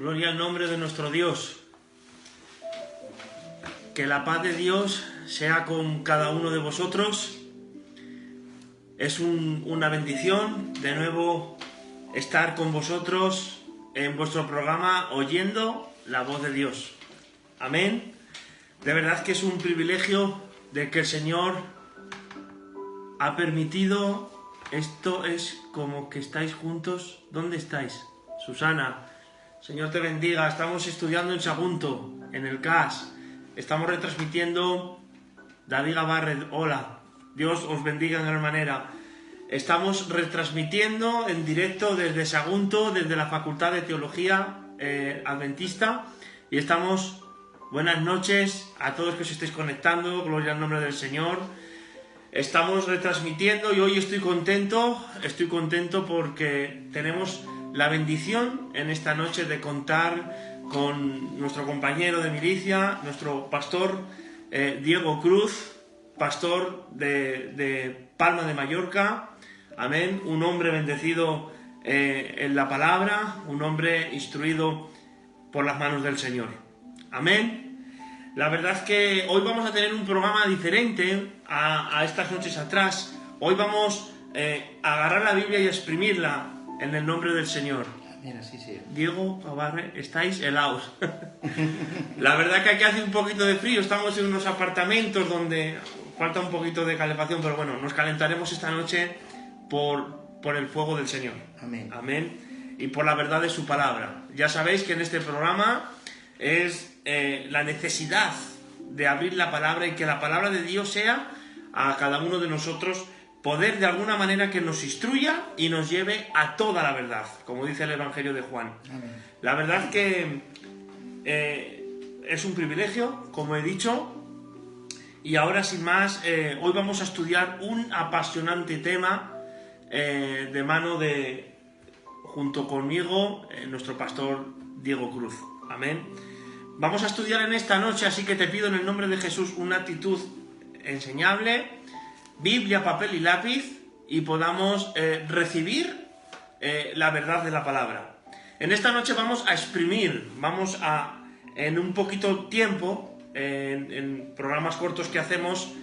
Gloria al nombre de nuestro Dios. Que la paz de Dios sea con cada uno de vosotros. Es una bendición de nuevo estar con vosotros en vuestro programa oyendo la voz de Dios. Amén. De verdad que es un privilegio de que el Señor ha permitido. Esto es como que estáis juntos. ¿Dónde estáis? Susana, Señor te bendiga. Estamos estudiando en Sagunto, en el CAS. Estamos retransmitiendo. David Gabarret, hola. Dios os bendiga en gran manera. Estamos retransmitiendo en directo desde Sagunto, desde la Facultad de Teología Adventista. Y estamos, buenas noches a todos que os estéis conectando, gloria al nombre del Señor. Estamos retransmitiendo y hoy estoy contento porque tenemos la bendición en esta noche de contar con nuestro compañero de milicia, nuestro pastor Diego Cruz, pastor de Palma de Mallorca. Amén, un hombre bendecido en la palabra, un hombre instruido por las manos del Señor. Amén. La verdad es que hoy vamos a tener un programa diferente a estas noches atrás. Hoy vamos a agarrar la Biblia y a exprimirla en el nombre del Señor. Mira, sí. Diego, Abarre, estáis helados. La verdad que aquí hace un poquito de frío. Estamos en unos apartamentos donde falta un poquito de calefacción, pero bueno, nos calentaremos esta noche por el fuego del Señor. Amén. Amén. Y por la verdad de su palabra. Ya sabéis que en este programa es la necesidad de abrir la palabra y que la palabra de Dios sea a cada uno de nosotros poder de alguna manera que nos instruya y nos lleve a toda la verdad, como dice el Evangelio de Juan. Amén. La verdad que es un privilegio, como he dicho, y ahora sin más, hoy vamos a estudiar un apasionante tema de mano de, junto conmigo, nuestro pastor Diego Cruz. Amén. Vamos a estudiar en esta noche, así que te pido en el nombre de Jesús una actitud enseñable, Biblia, papel y lápiz, y podamos recibir la verdad de la palabra. En esta noche vamos a exprimir, en un poquito tiempo, en programas cortos que hacemos,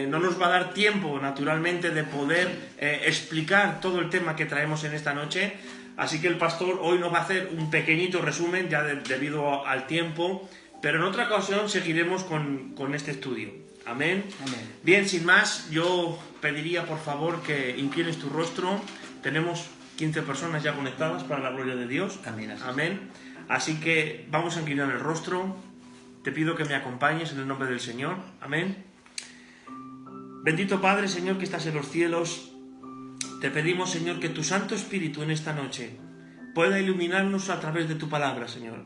no nos va a dar tiempo naturalmente de poder explicar todo el tema que traemos en esta noche. Así que el pastor hoy nos va a hacer un pequeñito resumen ya debido al tiempo, pero en otra ocasión seguiremos con este estudio. Amén. Amén. Bien, sin más, yo pediría por favor que inclines tu rostro. Tenemos 15 personas ya conectadas para la gloria de Dios. Amén. Amén. Así que vamos a inclinar el rostro. Te pido que me acompañes en el nombre del Señor. Amén. Bendito Padre, Señor, que estás en los cielos. Te pedimos, Señor, que tu Santo Espíritu en esta noche pueda iluminarnos a través de tu palabra, Señor.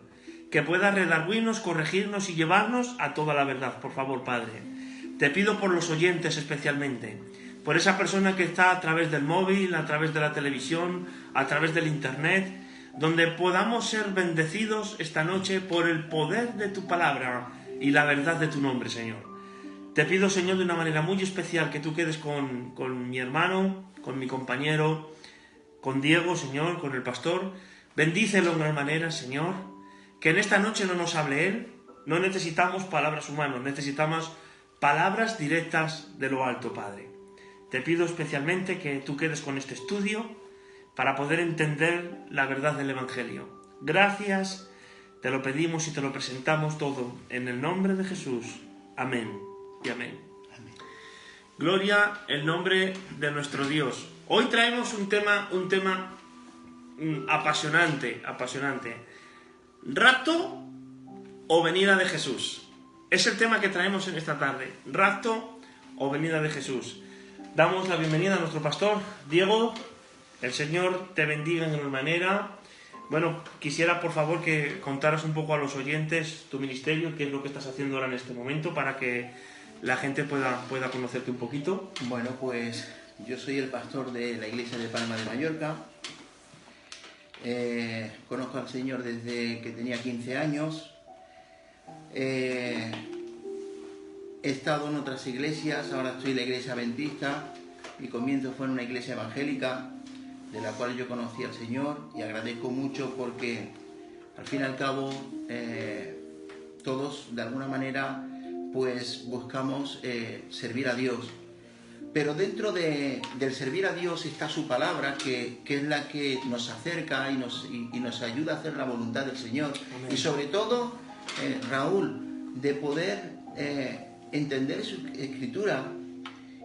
Que pueda redarguirnos, corregirnos y llevarnos a toda la verdad, por favor, Padre. Te pido por los oyentes especialmente, por esa persona que está a través del móvil, a través de la televisión, a través del internet, donde podamos ser bendecidos esta noche por el poder de tu palabra y la verdad de tu nombre, Señor. Te pido, Señor, de una manera muy especial que tú quedes con mi hermano, con mi compañero, con Diego, Señor, con el pastor. Bendícelo en gran manera, Señor. Que en esta noche no nos hable Él. No necesitamos palabras humanas, necesitamos palabras directas de lo alto, Padre. Te pido especialmente que tú quedes con este estudio para poder entender la verdad del Evangelio. Gracias, te lo pedimos y te lo presentamos todo en el nombre de Jesús. Amén y amén. Amén. Gloria el nombre de nuestro Dios. Hoy traemos un tema apasionante. ¿Rapto o venida de Jesús? Es el tema que traemos en esta tarde. ¿Rapto o venida de Jesús? Damos la bienvenida a nuestro pastor, Diego. El Señor te bendiga en gran manera. Bueno, quisiera por favor que contaras un poco a los oyentes tu ministerio, qué es lo que estás haciendo ahora en este momento, para que la gente pueda conocerte un poquito. Bueno, pues yo soy el pastor de la iglesia de Palma de Mallorca. Conozco al Señor desde que tenía 15 años. He estado en otras iglesias, ahora estoy en la iglesia adventista. Mi comienzo fue en una iglesia evangélica, de la cual yo conocí al Señor, y agradezco mucho porque Al fin y al cabo, todos de alguna manera pues buscamos servir a Dios. Pero dentro del servir a Dios está su palabra, que es la que nos acerca y nos ayuda a hacer la voluntad del Señor. Amén. Y sobre todo, Raúl, de poder entender su escritura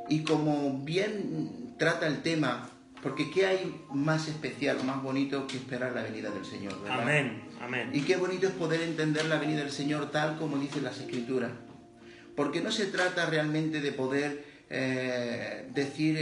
y como bien trata el tema, porque ¿qué hay más especial o más bonito que esperar la venida del Señor, ¿verdad? Amén, amén. Y qué bonito es poder entender la venida del Señor tal como dicen las escrituras. Porque no se trata realmente de poder decir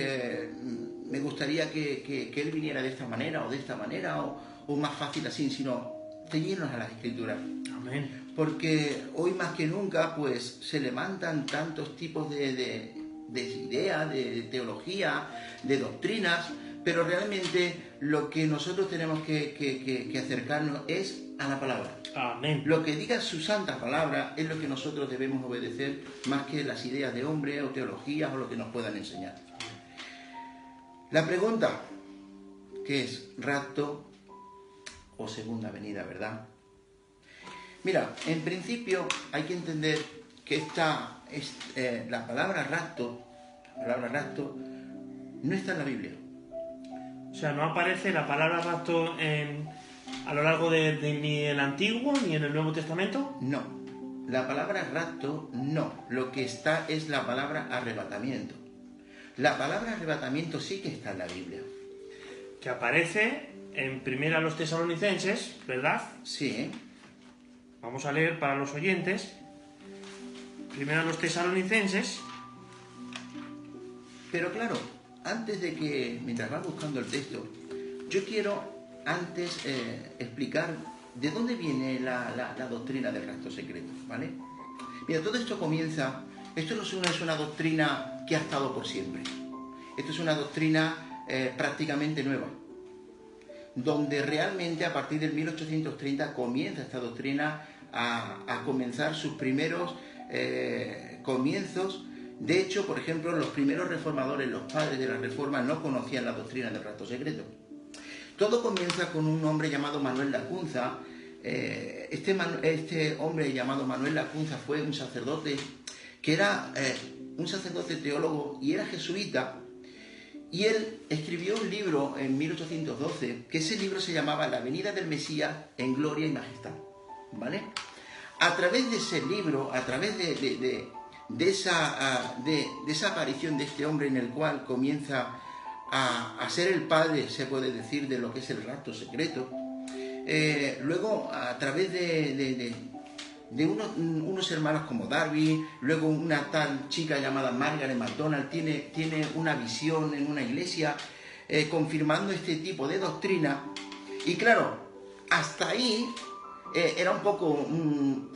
me gustaría que Él viniera de esta manera o de esta manera o más fácil así, sino ceñirnos a las escrituras. Amén. Porque hoy más que nunca pues se levantan tantos tipos de ideas, de teología, de doctrinas, pero realmente lo que nosotros tenemos que acercarnos es a la palabra. Amén. Lo que diga su santa palabra es lo que nosotros debemos obedecer, más que las ideas de hombre o teologías o lo que nos puedan enseñar. La pregunta, ¿qué es rapto o segunda venida, verdad? Mira, en principio hay que entender que la palabra rapto no está en la Biblia. O sea, no aparece la palabra rapto a lo largo ni en el Antiguo ni en el Nuevo Testamento. No, la palabra rapto no. Lo que está es la palabra arrebatamiento. La palabra arrebatamiento sí que está en la Biblia. Que aparece en Primera a los Tesalonicenses, ¿verdad? Sí. Vamos a leer para los oyentes. Primera a los Tesalonicenses. Pero claro, antes de que, mientras vas buscando el texto, yo quiero antes explicar de dónde viene la doctrina del rapto secreto, ¿vale? Mira, todo esto comienza, esto no es una doctrina que ha estado por siempre. Esto es una doctrina prácticamente nueva, donde realmente a partir del 1830 comienza esta doctrina a comenzar sus primeros comienzos. De hecho, por ejemplo, los primeros reformadores, los padres de la Reforma, no conocían la doctrina del rapto secreto. Todo comienza con un hombre llamado Manuel Lacunza. Este hombre llamado Manuel Lacunza fue un sacerdote que era un sacerdote teólogo y era jesuita. Y él escribió un libro en 1812, que ese libro se llamaba La venida del Mesías en gloria y majestad, ¿vale? A través de ese libro, a través de esa aparición de este hombre en el cual comienza a ser el padre, se puede decir, de lo que es el rapto secreto, luego a través de unos hermanos como Darby, luego una tal chica llamada Margaret MacDonald tiene una visión en una iglesia confirmando este tipo de doctrina, y claro, hasta ahí era un poco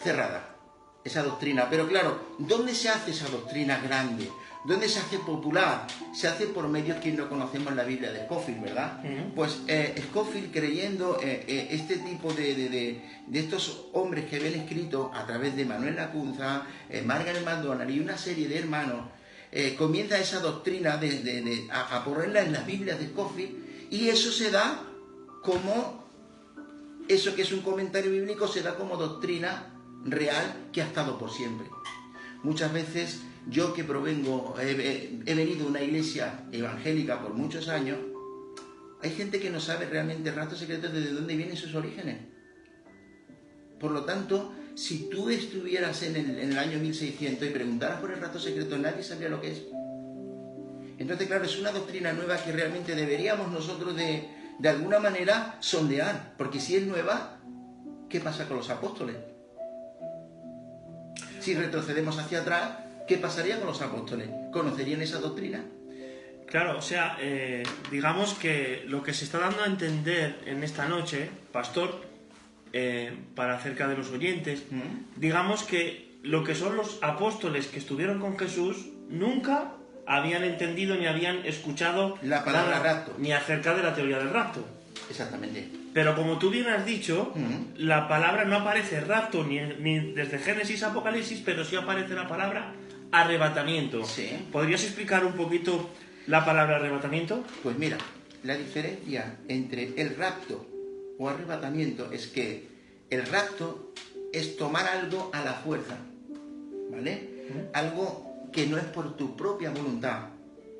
cerrada esa doctrina, pero claro, ¿dónde se hace esa doctrina grande? ¿Dónde se hace popular? Se hace por medios que no conocemos la Biblia de Scofield, ¿verdad? Pues Scofield, creyendo este tipo de estos hombres que habían escrito a través de Manuel Lacunza, Margaret MacDonald y una serie de hermanos, comienza esa doctrina a ponerla en las Biblias de Scofield, y eso se da como, eso que es un comentario bíblico, se da como doctrina real que ha estado por siempre. Muchas veces yo, que provengo, he venido de una iglesia evangélica por muchos años, hay gente que no sabe realmente el rapto secreto desde dónde vienen sus orígenes. Por lo tanto, si tú estuvieras en el año 1600 y preguntaras por el rapto secreto, nadie sabría lo que es. Entonces, claro, es una doctrina nueva que realmente deberíamos nosotros de alguna manera sondear, porque si es nueva, ¿qué pasa con los apóstoles? Si retrocedemos hacia atrás, ¿qué pasaría con los apóstoles? ¿Conocerían esa doctrina? Claro, o sea, digamos que lo que se está dando a entender en esta noche, pastor, para acerca de los oyentes, digamos que lo que son los apóstoles que estuvieron con Jesús nunca habían entendido ni habían escuchado la palabra rapto, ni acerca de la teoría del rapto. Exactamente. Pero como tú bien has dicho, la palabra no aparece rapto ni desde Génesis a Apocalipsis, pero sí aparece la palabra arrebatamiento. Sí. ¿Podrías explicar un poquito la palabra arrebatamiento? Pues mira, la diferencia entre el rapto o arrebatamiento es que El rapto es tomar algo a la fuerza, ¿vale? Algo que no es por tu propia voluntad,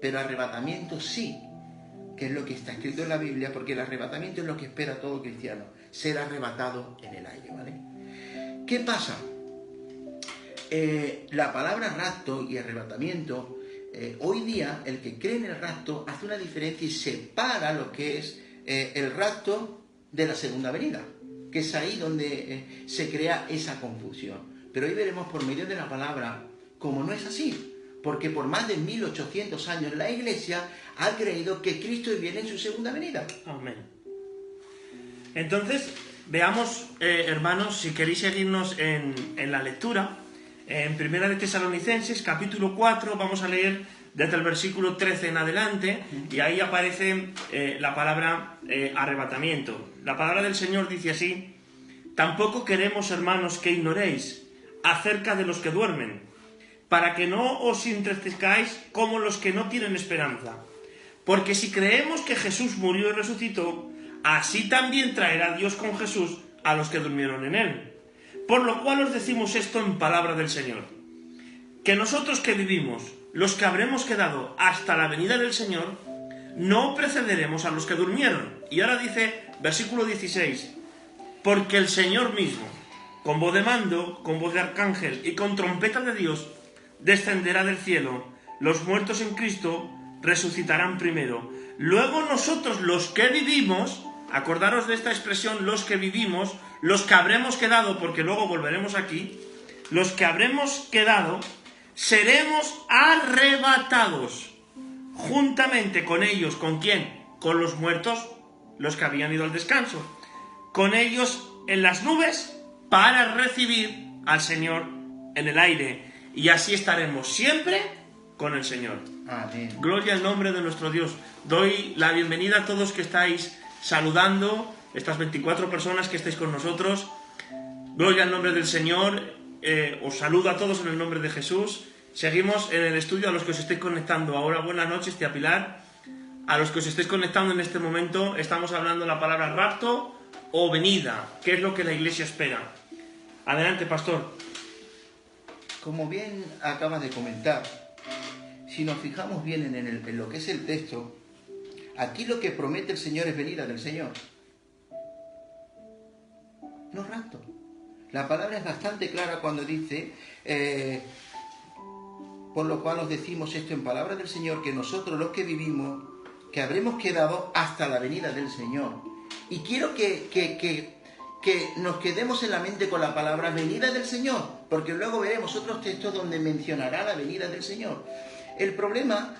pero arrebatamiento sí, que es lo que está escrito en la Biblia, porque el arrebatamiento es lo que espera todo cristiano, ser arrebatado en el aire, ¿vale? ¿Qué pasa? La palabra rapto y arrebatamiento, hoy día el que cree en el rapto hace una diferencia y separa lo que es el rapto de la segunda venida, que es ahí donde se crea esa confusión. Pero hoy veremos por medio de la palabra cómo no es así, porque por más de 1800 años la Iglesia ha creído que Cristo viene en su segunda venida. Amén. Entonces, veamos, hermanos, si queréis seguirnos en la lectura, en Primera de Tesalonicenses, capítulo 4, vamos a leer desde el versículo 13 en adelante, y ahí aparece la palabra arrebatamiento. La palabra del Señor dice así: tampoco queremos, hermanos, que ignoréis acerca de los que duermen, para que no os entristezcáis como los que no tienen esperanza. Porque si creemos que Jesús murió y resucitó, así también traerá Dios con Jesús a los que durmieron en él. Por lo cual os decimos esto en palabra del Señor, que nosotros que vivimos, los que habremos quedado hasta la venida del Señor, no precederemos a los que durmieron. Y ahora dice, versículo 16, porque el Señor mismo, con voz de mando, con voz de arcángel y con trompeta de Dios, descenderá del cielo. Los muertos en Cristo resucitarán primero. Luego nosotros, los que vivimos, acordaros de esta expresión, los que vivimos, los que habremos quedado, porque luego volveremos aquí, los que habremos quedado, seremos arrebatados juntamente con ellos. ¿Con quién? Con los muertos, los que habían ido al descanso, con ellos en las nubes para recibir al Señor en el aire, y así estaremos siempre con el Señor. Amén. Gloria al nombre de nuestro Dios. Doy la bienvenida a todos que estáis saludando, estas 24 personas que estáis con nosotros. Gloria al nombre del Señor. Os saludo a todos en el nombre de Jesús. Seguimos en el estudio. A los que os estéis conectando ahora, buenas noches, tía Pilar. A los que os estéis conectando en este momento, estamos hablando de la palabra rapto o venida, que es lo que la Iglesia espera. Adelante, pastor. Como bien acabas de comentar, si nos fijamos bien en lo que es el texto, aquí lo que promete el Señor es venida del Señor, no rapto. La palabra es bastante clara cuando dice, por lo cual os decimos esto en palabra del Señor, que nosotros los que vivimos, que habremos quedado hasta la venida del Señor. Y quiero que nos quedemos en la mente con la palabra venida del Señor, porque luego veremos otros textos donde mencionará la venida del Señor. El problema,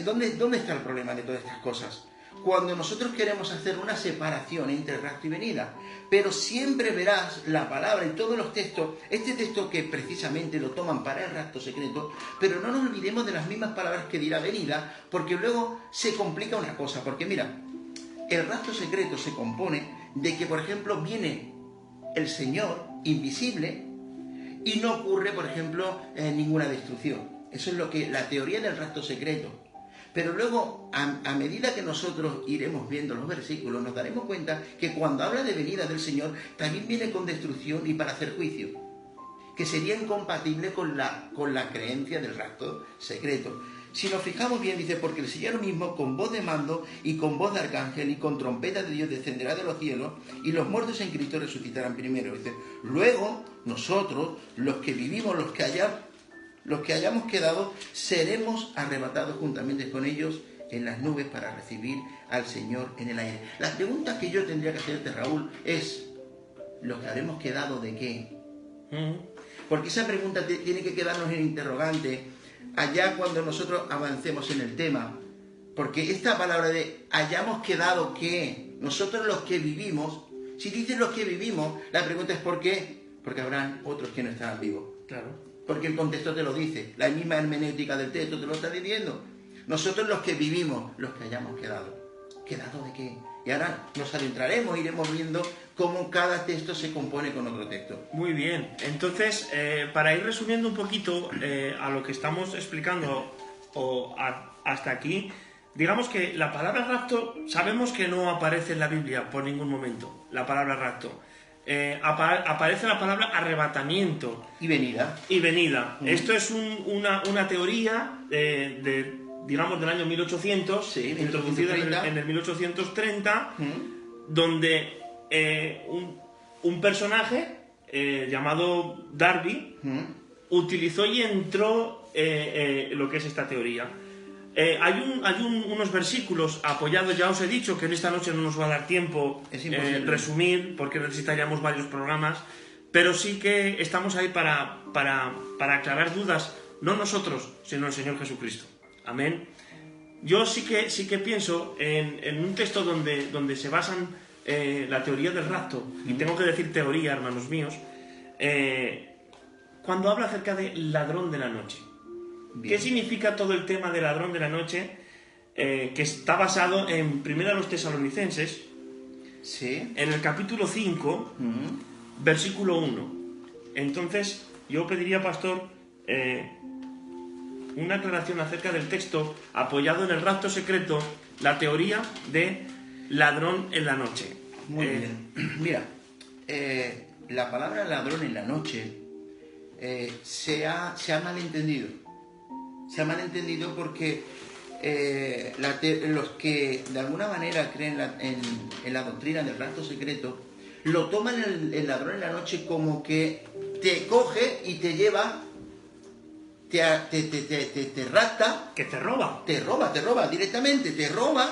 ¿dónde está el problema de todas estas cosas? Cuando nosotros queremos hacer una separación entre rapto y venida, pero siempre verás la palabra y todos los textos, este texto que precisamente lo toman para el rapto secreto, pero no nos olvidemos de las mismas palabras que dirá venida, porque luego se complica una cosa, porque mira, el rapto secreto se compone de que, por ejemplo, viene el Señor invisible y no ocurre, por ejemplo, ninguna destrucción. Eso es lo que la teoría del rapto secreto. Pero luego, a medida que nosotros iremos viendo los versículos, nos daremos cuenta que cuando habla de venida del Señor, también viene con destrucción y para hacer juicio, que sería incompatible con la creencia del rapto secreto. Si nos fijamos bien, dice, porque el Señor mismo, con voz de mando y con voz de arcángel y con trompeta de Dios, descenderá de los cielos, y los muertos en Cristo resucitarán primero. Dice, luego nosotros, los que vivimos, los que hayamos quedado, seremos arrebatados juntamente con ellos en las nubes para recibir al Señor en el aire. La pregunta que yo tendría que hacerte, Raúl, es, ¿los que habremos quedado de qué? Porque esa pregunta tiene que quedarnos en interrogante allá cuando nosotros avancemos en el tema, porque esta palabra de hayamos quedado que nosotros los que vivimos, si dicen los que vivimos, la pregunta es ¿por qué? Porque habrán otros que no estarán vivos. Claro. Porque el contexto te lo dice, la misma hermenéutica del texto te lo está diciendo. Nosotros los que vivimos, los que hayamos quedado. ¿Quedado de qué? Y ahora nos adentraremos, iremos viendo cómo cada texto se compone con otro texto. Muy bien, entonces, para ir resumiendo un poquito a lo que estamos explicando hasta aquí, digamos que la palabra rapto sabemos que no aparece en la Biblia por ningún momento, la palabra rapto. aparece la palabra arrebatamiento Y venida. y venida. Esto es una teoría digamos, del año 1800, Sí, introducida 1830. en el 1830, donde un personaje llamado Darby utilizó y entró lo que es esta teoría. Hay unos versículos apoyados, ya os he dicho que en esta noche no nos va a dar tiempo resumir, porque necesitaríamos varios programas, pero sí que estamos ahí para aclarar dudas, no nosotros, sino el Señor Jesucristo. Amén. Yo sí que pienso en un texto donde se basan la teoría del rapto, y tengo que decir teoría, hermanos míos, cuando habla acerca de ladrón de la noche. Bien. ¿Qué significa todo el tema de ladrón de la noche? Que está basado en 1 Tesalonicenses, Sí. en el capítulo 5, versículo 1. Entonces, yo pediría, pastor, una aclaración acerca del texto apoyado en el rapto secreto, la teoría de ladrón en la noche. Muy bien. Mira, la palabra ladrón en la noche se ha malentendido. Se ha malentendido porque los que de alguna manera creen en la doctrina del rapto secreto lo toman el ladrón en la noche como que te coge y te lleva, te rapta. Que te roba. Te roba directamente, te roba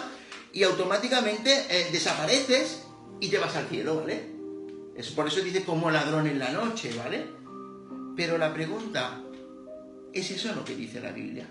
y automáticamente desapareces y te vas al cielo, ¿vale? Por eso dice como ladrón en la noche, ¿vale? Pero la pregunta, ¿es eso lo que dice la Biblia?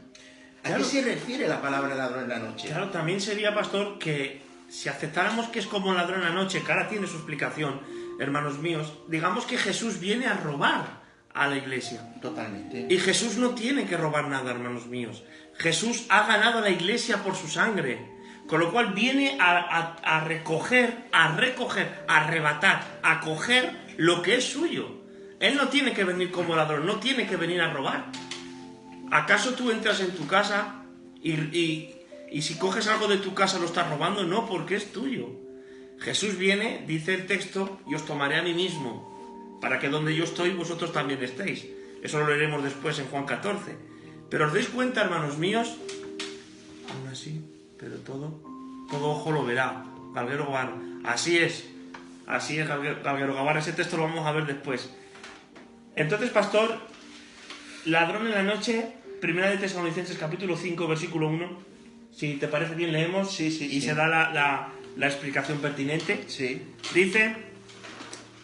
¿A Claro. qué se refiere la palabra ladrón en la noche? Claro, también sería, pastor, que si aceptáramos que es como ladrón en la noche, que ahora tiene su explicación, hermanos míos, digamos que Jesús viene a robar a la iglesia. Totalmente. Y Jesús no tiene que robar nada, hermanos míos. Jesús ha ganado a la iglesia por su sangre. Con lo cual viene a recoger, a arrebatar, a coger lo que es suyo. Él no tiene que venir como ladrón, no tiene que venir a robar. ¿Acaso tú entras en tu casa y si coges algo de tu casa lo estás robando? No, porque es tuyo. Jesús viene, dice el texto, y os tomaré a mí mismo, para que donde yo estoy vosotros también estéis. Eso lo leeremos después en Juan 14. Pero os dais cuenta, hermanos míos, aún así, pero todo ojo lo verá. Galguero Gavar. Así es, Galguero Gavar. Ese texto lo vamos a ver después. Entonces, pastor, ladrón en la noche, 1 Tesalonicenses capítulo 5, versículo 1. Si te parece bien, leemos Sí, y se da la explicación pertinente. Sí. Dice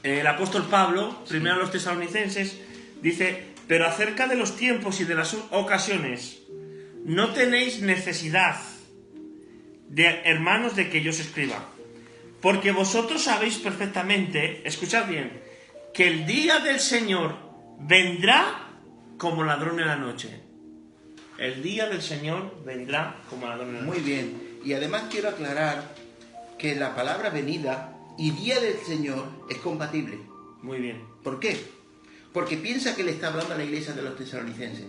el apóstol Pablo, primero a los tesalonicenses, dice: pero acerca de los tiempos y de las ocasiones, no tenéis necesidad de hermanos de que yo os escriba, porque vosotros sabéis perfectamente, escuchad bien, que el día del Señor vendrá como ladrón en la noche. El día del Señor vendrá como ladrón en la noche. Muy bien. Y además quiero aclarar que la palabra venida y día del Señor es compatible. Muy bien. ¿Por qué? Porque piensa que le está hablando a la iglesia de los tesalonicenses.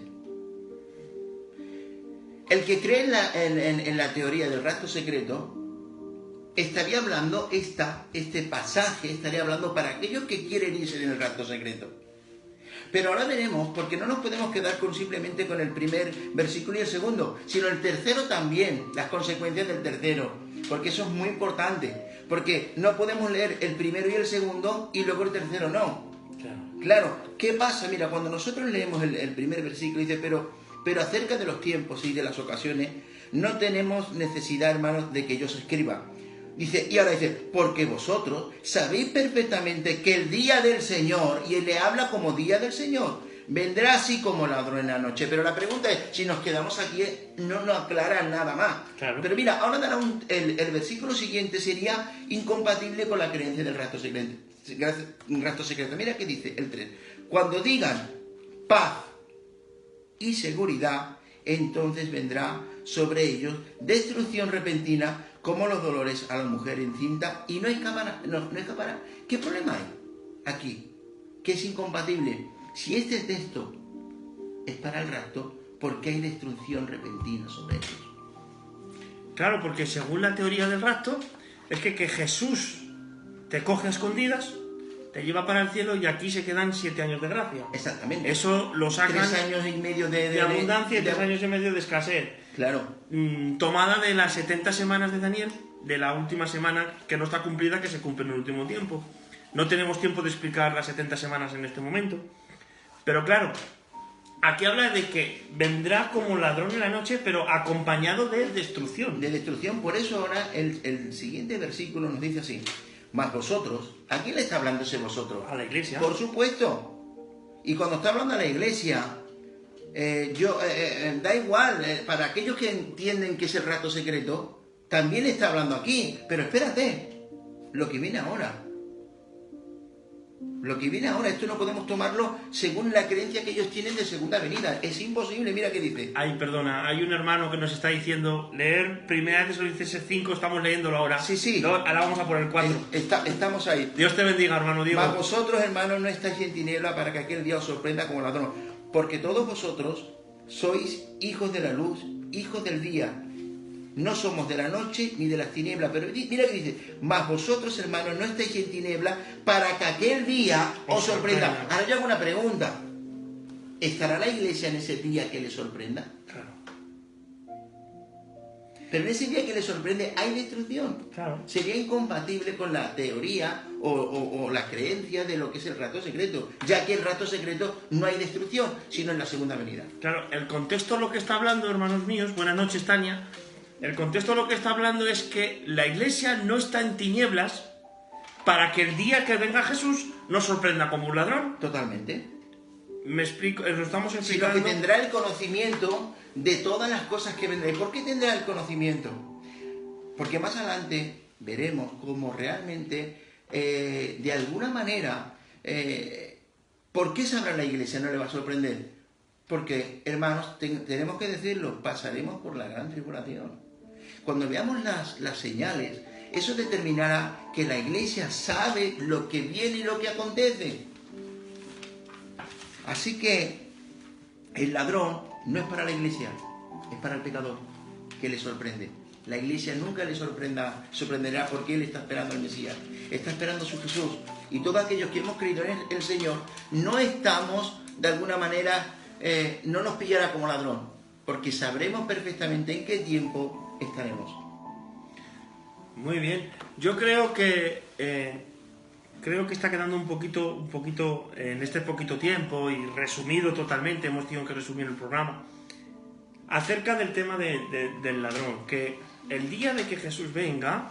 El que cree en la teoría del rapto secreto estaría hablando, este pasaje estaría hablando para aquellos que quieren irse en el rapto secreto. Pero ahora veremos, porque no nos podemos quedar simplemente con el primer versículo y el segundo, sino el tercero también, las consecuencias del tercero, porque eso es muy importante, porque no podemos leer el primero y el segundo y luego el tercero no. Claro, ¿qué pasa? Mira, cuando nosotros leemos el primer versículo, dice, pero acerca de los tiempos y de las ocasiones, no tenemos necesidad, hermanos, de que yo os escriba. Dice, y ahora dice, porque vosotros sabéis perfectamente que el día del Señor, y él le habla como día del Señor, vendrá así como ladrón en la noche. Pero la pregunta es, si nos quedamos aquí, no nos aclara nada más. Claro. Pero mira, ahora dará el versículo siguiente sería incompatible con la creencia del rapto secreto. Mira qué dice el 3. Cuando digan paz y seguridad, entonces vendrá sobre ellos destrucción repentina como los dolores a la mujer encinta y no escapará. ¿Qué problema hay aquí? Que es incompatible. Si este texto es para el rapto, ¿por qué hay destrucción repentina sobre ellos? Claro, porque según la teoría del rapto, es que Jesús te coge a escondidas, te lleva para el cielo y aquí se quedan 7 años de gracia. Exactamente. Eso lo sacan 3 años y medio de abundancia y 3 años y medio de escasez. Claro. Tomada de las 70 semanas de Daniel, de la última semana que no está cumplida, que se cumple en el último tiempo. No tenemos tiempo de explicar las 70 semanas en este momento. Pero claro, aquí habla de que vendrá como ladrón en la noche, pero acompañado de destrucción. De destrucción. Por eso ahora el siguiente versículo nos dice así: mas vosotros, ¿a quién le está hablando ese vosotros? A la iglesia. Por supuesto. Y cuando está hablando a la iglesia, da igual, para aquellos que entienden que es el rato secreto, también está hablando aquí. Pero espérate, lo que viene ahora. Lo que viene ahora, esto no podemos tomarlo según la creencia que ellos tienen de segunda venida. Es imposible, mira qué dice. Ay, perdona, hay un hermano que nos está diciendo leer 1 Tesalonicenses 5, estamos leyéndolo ahora. Sí, sí. Ahora vamos a por el 4. Estamos ahí. Dios te bendiga, hermano Diego. Mas vosotros, hermanos, no estáis en tiniebla para que aquel día os sorprenda como ladrón. Porque todos vosotros sois hijos de la luz, hijos del día. No somos de la noche ni de las tinieblas. Pero mira que dice: mas vosotros, hermanos, no estáis en tiniebla para que aquel día os sorprenda. Ahora yo hago una pregunta: ¿estará la iglesia en ese día que le sorprenda? Claro. Pero en ese día que le sorprende hay destrucción. Claro. Sería incompatible con la teoría o la creencia de lo que es el rato secreto, ya que el rato secreto no hay destrucción, sino en la segunda venida. Claro, el contexto lo que está hablando, hermanos míos, buenas noches, Tania. El contexto lo que está hablando es que la iglesia no está en tinieblas para que el día que venga Jesús nos sorprenda como un ladrón. Totalmente. Me explico, lo estamos Sino explicando. que tendrá el conocimiento de todas las cosas que vendrán. ¿Por qué tendrá el conocimiento? Porque más adelante veremos cómo realmente, de alguna manera, ¿por qué sabrá la iglesia? No le va a sorprender. Porque, hermanos, tenemos que decirlo, pasaremos por la gran tribulación. Cuando veamos las señales, eso determinará que la iglesia sabe lo que viene y lo que acontece. Así que el ladrón no es para la iglesia, es para el pecador, que le sorprende. La iglesia nunca le sorprenderá porque él está esperando al Mesías, está esperando a su Jesús. Y todos aquellos que hemos creído en el Señor, no estamos, de alguna manera, no nos pillará como ladrón, porque sabremos perfectamente en qué tiempo estaremos. Muy bien. Yo creo que está quedando un poquito en este poquito tiempo y resumido totalmente, hemos tenido que resumir el programa, acerca del tema del ladrón, que el día de que Jesús venga,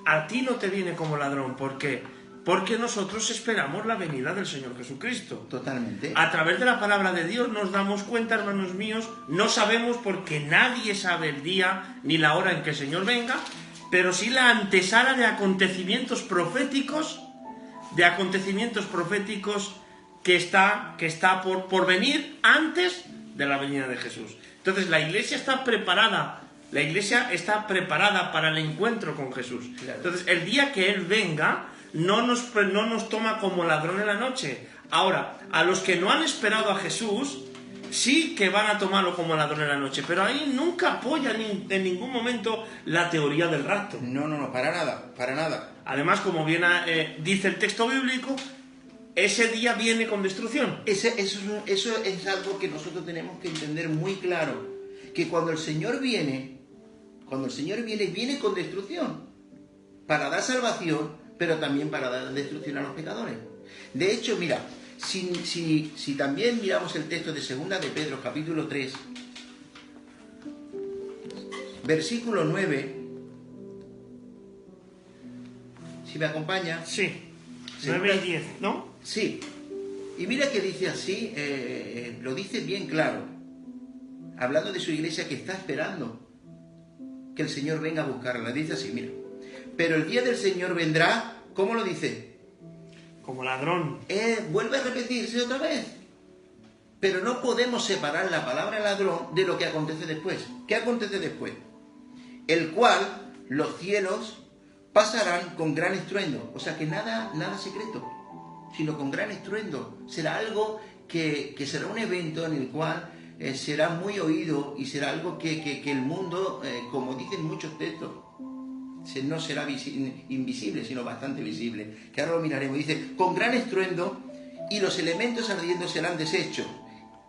a ti no te viene como ladrón. ¿Por qué? Porque nosotros esperamos la venida del Señor Jesucristo. Totalmente. A través de la palabra de Dios nos damos cuenta, hermanos míos, no sabemos porque nadie sabe el día ni la hora en que el Señor venga, pero sí la antesala de acontecimientos proféticos que está por venir antes de la venida de Jesús. Entonces la iglesia está preparada para el encuentro con Jesús. Claro. Entonces el día que Él venga no nos toma como ladrón en la noche. Ahora, a los que no han esperado a Jesús, sí que van a tomarlo como ladrón en la noche, pero ahí nunca apoya en ningún momento la teoría del rapto. No, para nada. Además, como bien dice el texto bíblico, ese día viene con destrucción. Eso es algo que nosotros tenemos que entender muy claro, que cuando el Señor viene, viene con destrucción, para dar salvación, pero también para dar destrucción a los pecadores. De hecho, mira, si también miramos el texto de 2 de Pedro, capítulo 3, versículo 9, si me acompaña. Sí, 9 y 10, ¿no? Sí, y mira que dice así, lo dice bien claro, hablando de su iglesia que está esperando que el Señor venga a buscarla. Dice así, mira: pero el día del Señor vendrá, ¿cómo lo dice? Como ladrón. Vuelve a repetirse otra vez. Pero no podemos separar la palabra ladrón de lo que acontece después. ¿Qué acontece después? El cual los cielos pasarán con gran estruendo. O sea que nada secreto, sino con gran estruendo. Será algo que será un evento en el cual será muy oído y será algo que el mundo, como dicen muchos textos, no será invisible, sino bastante visible, que ahora lo miraremos. Dice, con gran estruendo, y los elementos ardiendo serán deshechos,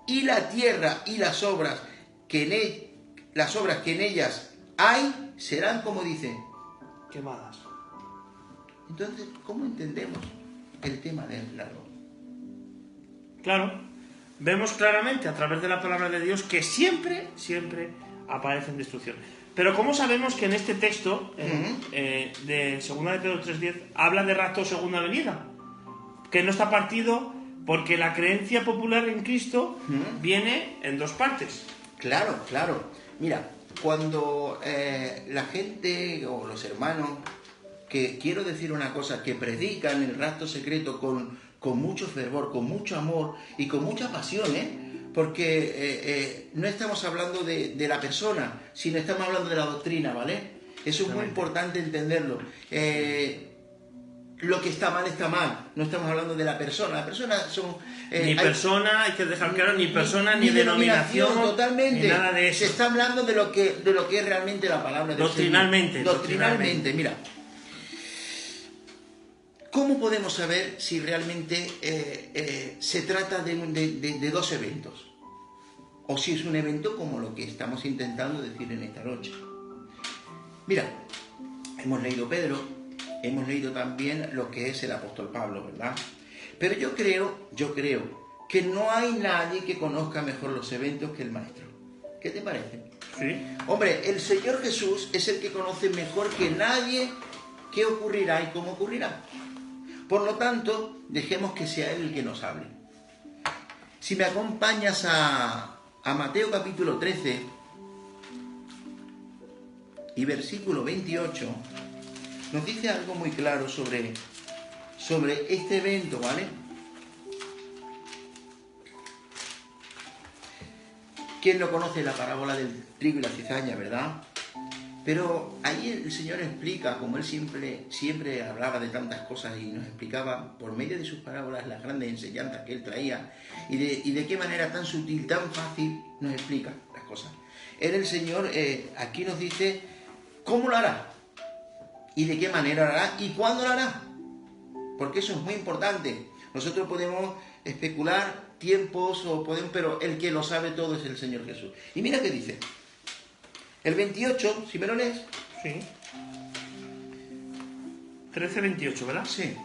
y la tierra y las obras que en ellas hay serán, como dice, quemadas. Entonces, ¿cómo entendemos el tema del ladrón? Claro, vemos claramente a través de la palabra de Dios que siempre aparece en destrucción. Pero ¿cómo sabemos que en este texto de 2 de Pedro 3:10 habla de rapto o segunda venida? Que no está partido porque la creencia popular en Cristo viene en dos partes. Claro. Mira, cuando la gente o los hermanos, que quiero decir una cosa, que predican el rapto secreto con mucho fervor, con mucho amor y con mucha pasión, porque no estamos hablando de la persona, sino estamos hablando de la doctrina, ¿vale? Eso es muy importante entenderlo. Lo que está mal, no estamos hablando de la persona. La persona son... hay que dejar claro, ni persona, ni denominación, totalmente, ni nada de eso. Se está hablando de lo que es realmente la palabra de Doctrinalmente. Doctrinalmente, mira. ¿Cómo podemos saber si realmente se trata de dos eventos? O si es un evento como lo que estamos intentando decir en esta noche. Mira, hemos leído Pedro, hemos leído también lo que es el apóstol Pablo, ¿verdad? Pero yo creo que no hay nadie que conozca mejor los eventos que el Maestro. ¿Qué te parece? Sí. Hombre, el Señor Jesús es el que conoce mejor que nadie qué ocurrirá y cómo ocurrirá. Por lo tanto, dejemos que sea Él el que nos hable. Si me acompañas a Mateo capítulo 13 y versículo 28, nos dice algo muy claro sobre este evento, ¿vale? ¿Quién no conoce la parábola del trigo y la cizaña, verdad? Pero ahí el Señor explica, como Él siempre hablaba de tantas cosas y nos explicaba por medio de sus parábolas las grandes enseñanzas que Él traía y de qué manera tan sutil, tan fácil nos explica las cosas. El Señor aquí nos dice cómo lo hará y de qué manera lo hará y cuándo lo hará. Porque eso es muy importante. Nosotros podemos especular tiempos, pero el que lo sabe todo es el Señor Jesús. Y mira qué dice. El 28, si me lo lees. Sí. 13:28, ¿verdad? Sí.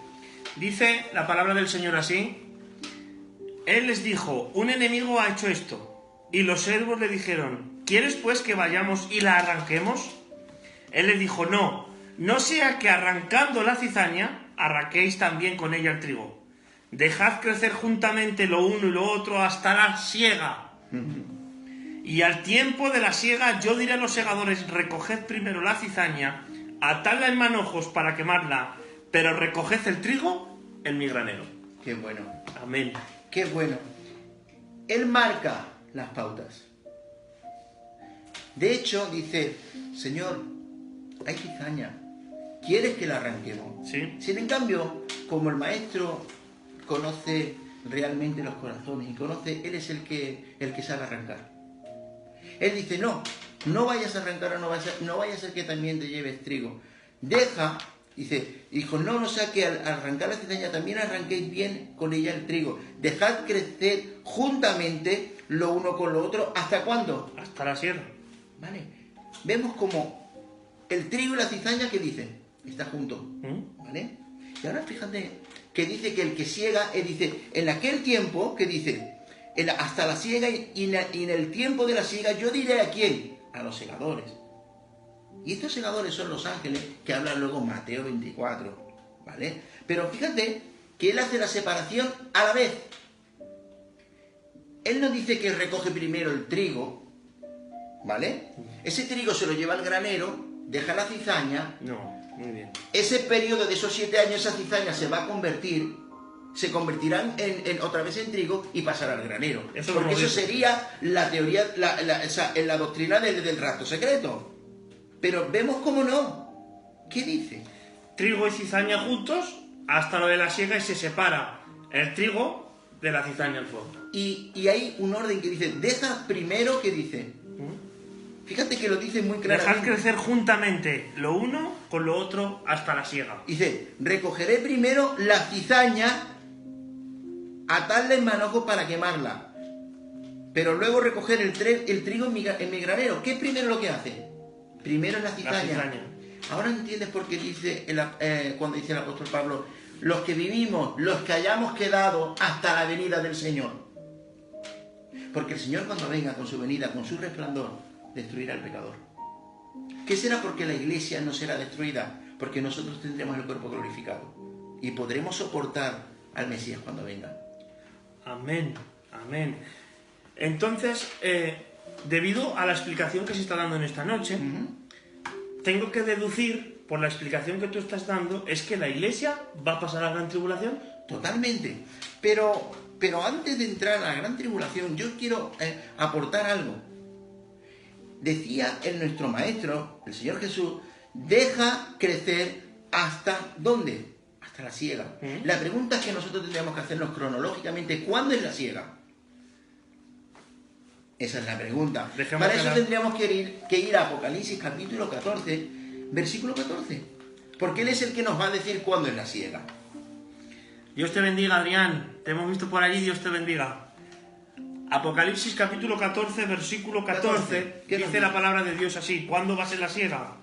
Dice la palabra del Señor así. Él les dijo, un enemigo ha hecho esto. Y los siervos le dijeron, ¿quieres pues que vayamos y la arranquemos? Él les dijo, no sea que arrancando la cizaña, arranquéis también con ella el trigo. Dejad crecer juntamente lo uno y lo otro hasta la siega. Y al tiempo de la siega yo diré a los segadores, recoged primero la cizaña, atadla en manojos para quemarla, pero recoged el trigo en mi granero. Qué bueno. Amén. Qué bueno. Él marca las pautas. De hecho, dice, Señor, hay cizaña, ¿quieres que la arranquemos? Sí. Sin en cambio, como el Maestro conoce realmente los corazones y Él es el que sabe arrancar. Él dice, no vayas a arrancar, no vaya a ser que también te lleves trigo. Dijo, no sea que al arrancar la cizaña también arranquéis bien con ella el trigo. Dejad crecer juntamente lo uno con lo otro. ¿Hasta cuándo? Hasta la siega. Vale. Vemos como el trigo y la cizaña, ¿qué dicen? Está junto. ¿Vale? Y ahora fíjate que dice que el que siega, él dice, en aquel tiempo, ¿qué dice? Hasta la siega y en el tiempo de la siega yo diré a quién, a los segadores. Y estos segadores son los ángeles que hablan luego en Mateo 24, ¿vale? Pero fíjate que él hace la separación a la vez. Él no dice que recoge primero el trigo, ¿vale? Ese trigo se lo lleva al granero, deja la cizaña. No, muy bien. Ese periodo de esos 7 años, esa cizaña se convertirán otra vez en trigo y pasará al granero. Porque eso sería la teoría, en la doctrina del rapto secreto. Pero vemos cómo no. ¿Qué dice? Trigo y cizaña juntos hasta lo de la siega y se separa el trigo de la cizaña al fondo. Y hay un orden que dice, deja primero, ¿qué dice? Fíjate que lo dice muy Dejar claramente. crecer juntamente lo uno con lo otro hasta la siega. Dice, recogeré primero la cizaña, atarla en manojo para quemarla, pero luego recoger el trigo en mi granero. ¿Qué es primero lo que hace? Primero es la cizaña. La cizaña. Ahora entiendes por qué dice cuando dice el apóstol Pablo, los que vivimos, los que hayamos quedado hasta la venida del Señor. Porque el Señor cuando venga con su venida, con su resplandor, destruirá al pecador. ¿Qué será porque la iglesia no será destruida? Porque nosotros tendremos el cuerpo glorificado y podremos soportar al Mesías cuando venga. Amén, amén. Entonces, debido a la explicación que se está dando en esta noche, tengo que deducir, por la explicación que tú estás dando, es que la iglesia va a pasar a la gran tribulación. Totalmente. Pero antes de entrar a la gran tribulación, yo quiero aportar algo. Decía nuestro maestro, el Señor Jesús, deja crecer hasta ¿dónde? Hasta la siega. La pregunta que nosotros tendríamos que hacernos cronológicamente, ¿cuándo es la siega? Esa es la pregunta. Para eso tendríamos que ir a Apocalipsis capítulo 14, versículo 14. Porque Él es el que nos va a decir cuándo es la siega. Dios te bendiga, Adrián. Te hemos visto por allí, Dios te bendiga. Apocalipsis capítulo 14, versículo 14, dice la palabra de Dios así. ¿Cuándo va a ser la siega?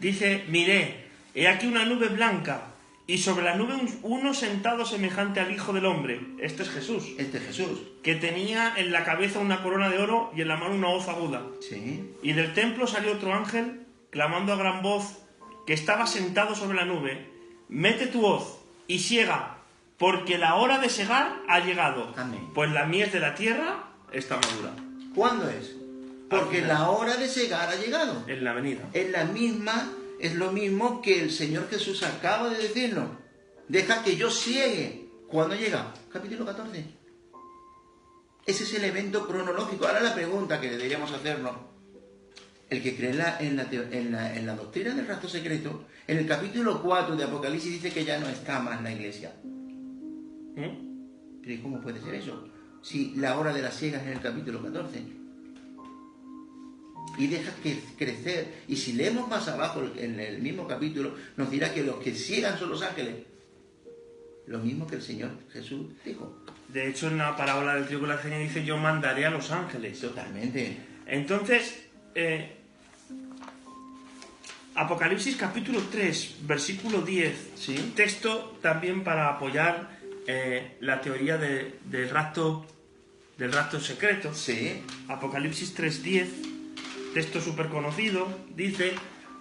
Dice, miré, he aquí una nube blanca, y sobre la nube uno sentado semejante al Hijo del Hombre. Este es Jesús. Este es Jesús. Que tenía en la cabeza una corona de oro y en la mano una hoz aguda. Sí. Y del templo salió otro ángel, clamando a gran voz, que estaba sentado sobre la nube, mete tu hoz y siega, porque la hora de segar ha llegado. Amén. Pues la mies de la tierra está madura. ¿Cuándo es? Porque la hora de segar ha llegado. En la venida. Es lo mismo que el Señor Jesús acaba de decirnos. Deja que yo ciegue. ¿Cuándo llega? Capítulo 14. Ese es el evento cronológico. Ahora la pregunta que deberíamos hacernos. El que cree en la doctrina del rapto secreto, en el capítulo 4 de Apocalipsis dice que ya no está más la iglesia. Pero ¿y cómo puede ser eso? Si la hora de la siega es en el capítulo 14. Y deja que crecer. Y si leemos más abajo en el mismo capítulo, nos dirá que los que ciegan son los ángeles. Lo mismo que el Señor Jesús dijo. De hecho, en la parábola del trigo y la cizaña dice, yo mandaré a los ángeles. Totalmente. Entonces, Apocalipsis capítulo 3, versículo 10, ¿sí? Texto también para apoyar la teoría del rapto secreto. Sí. Apocalipsis 3:10, texto súper conocido, dice,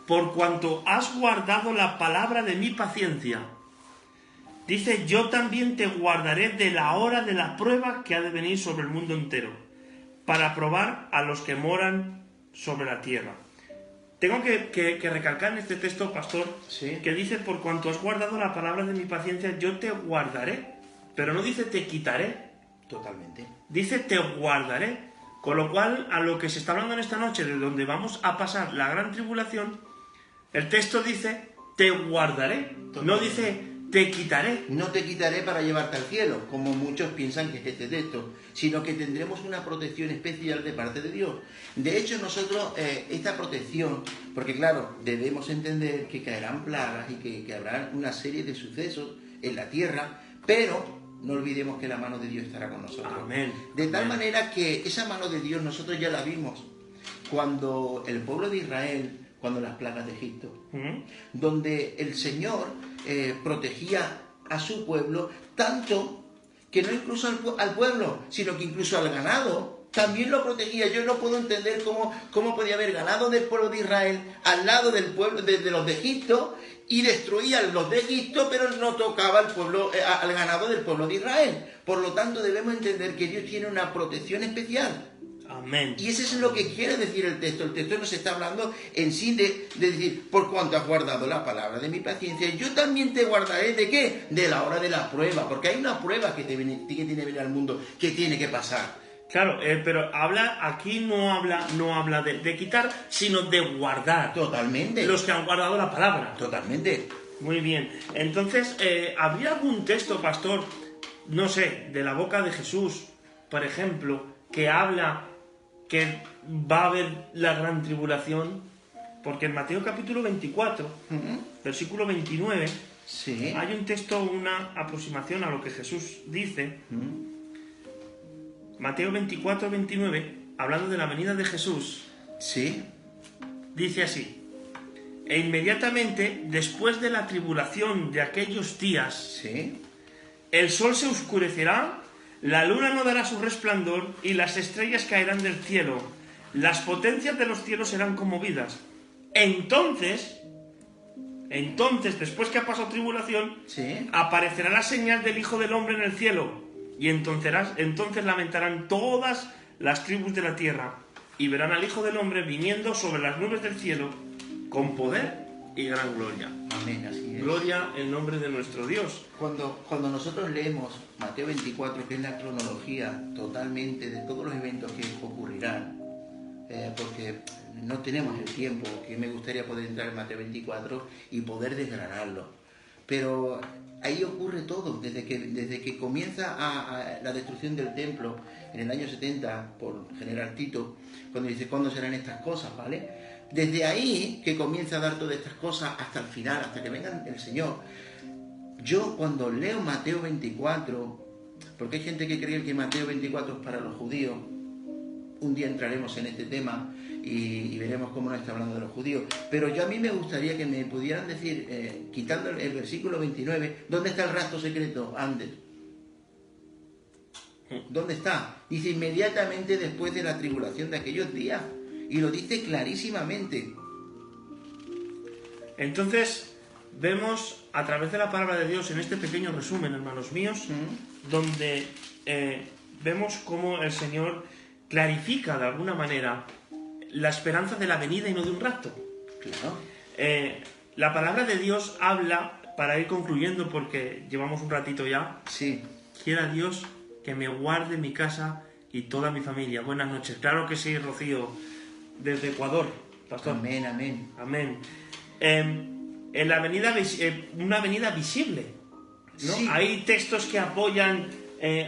por cuanto has guardado la palabra de mi paciencia, dice, yo también te guardaré de la hora de la prueba que ha de venir sobre el mundo entero, para probar a los que moran sobre la tierra. Tengo que recalcar en este texto, pastor, sí, que dice, por cuanto has guardado la palabra de mi paciencia, yo te guardaré. Pero no dice te quitaré. Totalmente. Dice te guardaré. Con lo cual, a lo que se está hablando en esta noche, de donde vamos a pasar la gran tribulación, el texto dice te guardaré. Totalmente. No dice te quitaré. No te quitaré para llevarte al cielo, como muchos piensan que es este texto, sino que tendremos una protección especial de parte de Dios. De hecho, nosotros, esta protección, porque claro, debemos entender que caerán plagas y que habrá una serie de sucesos en la tierra, pero no olvidemos que la mano de Dios estará con nosotros. Amén. De tal manera que esa mano de Dios nosotros ya la vimos cuando el pueblo de Israel, cuando las plagas de Egipto, donde el Señor protegía a su pueblo, tanto que no incluso al pueblo, sino que incluso al ganado también lo protegía. Yo no puedo entender cómo podía haber ganado del pueblo de Israel al lado del pueblo de los de Egipto y destruía los de Egipto, pero no tocaba al ganado del pueblo de Israel. Por lo tanto, debemos entender que Dios tiene una protección especial. Amén. Y eso es lo que quiere decir el texto. El texto nos está hablando en sí de decir, por cuanto has guardado la palabra de mi paciencia, yo también te guardaré ¿de qué? De la hora de la prueba, porque hay una prueba que tiene que venir al mundo, que tiene que pasar. Claro, pero aquí no habla de quitar, sino de guardar. Totalmente. Los que han guardado la palabra. Totalmente. Muy bien. Entonces, ¿habría algún texto, pastor, no sé, de la boca de Jesús, por ejemplo, que habla que va a haber la gran tribulación, porque en Mateo capítulo 24, versículo 29, Sí. hay un texto, una aproximación a lo que Jesús dice. Mateo 24, 29, hablando de la venida de Jesús, Sí. dice así: e inmediatamente después de la tribulación de aquellos días, Sí. el sol se oscurecerá, la luna no dará su resplandor y las estrellas caerán del cielo, las potencias de los cielos serán conmovidas. Entonces, después que ha pasado tribulación, Sí. aparecerá la señal del Hijo del Hombre en el cielo, y entonces lamentarán todas las tribus de la tierra, y verán al Hijo del Hombre viniendo sobre las nubes del cielo, con poder y gran gloria. Amén, así es. Gloria en nombre de nuestro Dios. Cuando nosotros leemos Mateo 24, que es la cronología totalmente de todos los eventos que ocurrirán, porque no tenemos el tiempo, que me gustaría poder entrar en Mateo 24 y poder desgranarlo. Pero ahí ocurre todo, desde que comienza la destrucción del templo en el año 70 por General Tito, cuando dice, ¿cuándo serán estas cosas? ¿Vale? Desde ahí que comienza a dar todas estas cosas hasta el final, hasta que venga el Señor. Yo cuando leo Mateo 24, porque hay gente que cree que Mateo 24 es para los judíos, un día entraremos en este tema y veremos cómo nos está hablando de los judíos, pero yo a mí me gustaría que me pudieran decir, quitando el versículo 29, ¿dónde está el rastro secreto antes? ¿Dónde está? Dice inmediatamente después de la tribulación de aquellos días, y lo dice clarísimamente. Entonces, vemos a través de la palabra de Dios, en este pequeño resumen, hermanos míos, donde vemos cómo el Señor clarifica de alguna manera la esperanza de la venida y no de un rapto. Claro. La palabra de Dios habla, para ir concluyendo porque llevamos un ratito ya, Sí. quiera Dios que me guarde mi casa y toda mi familia. Buenas noches. Claro que sí, Rocío, desde Ecuador, pastor. Amén, amén. Amén. En la venida, una venida visible, ¿no? Sí. ¿Hay textos que apoyan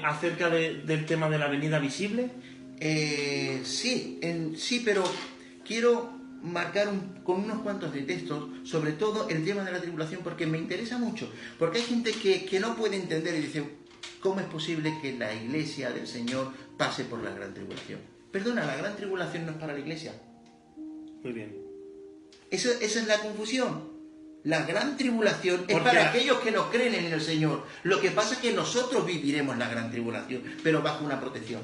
acerca del tema de la venida visible? Sí, pero quiero marcar con unos cuantos de textos, sobre todo el tema de la tribulación, porque me interesa mucho. Porque hay gente que no puede entender y dice, ¿cómo es posible que la iglesia del Señor pase por la gran tribulación? Perdona, la gran tribulación no es para la iglesia. Muy bien. Esa es la confusión. La gran tribulación es Porque para aquellos que no creen en el Señor. Lo que pasa es que nosotros viviremos la gran tribulación, pero bajo una protección.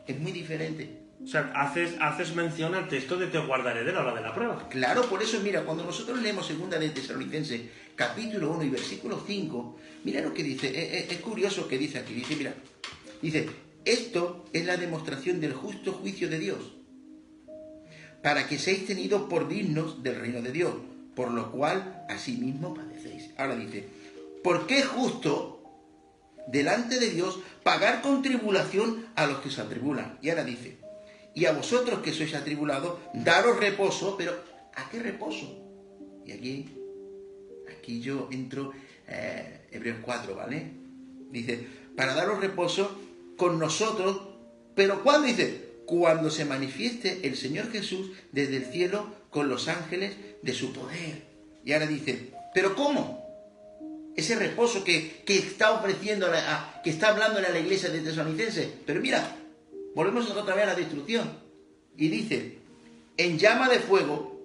Es muy diferente. O sea, haces mención al texto de te guardaré de la hora de la prueba. Claro, por eso, mira, cuando nosotros leemos segunda de Tesalonicenses, capítulo 1 y versículo 5, mira lo que dice, es curioso que dice aquí, dice, esto es la demostración del justo juicio de Dios, para que seáis tenidos por dignos del reino de Dios, por lo cual asimismo padecéis. Ahora dice, porque es justo delante de Dios pagar con tribulación a los que se atribulan. Y ahora dice, y a vosotros que sois atribulados, daros reposo, pero ¿a qué reposo? Y aquí yo entro, Hebreos 4, ¿vale? Dice, para daros reposo con nosotros, pero ¿cuándo? Dice, cuando se manifieste el Señor Jesús desde el cielo con los ángeles de su poder. Y ahora dice, ¿pero cómo? Ese reposo que está ofreciendo, que está hablándole a la iglesia de Tesalonicenses. Pero mira, volvemos otra vez a la destrucción. Y dice, en llama de fuego,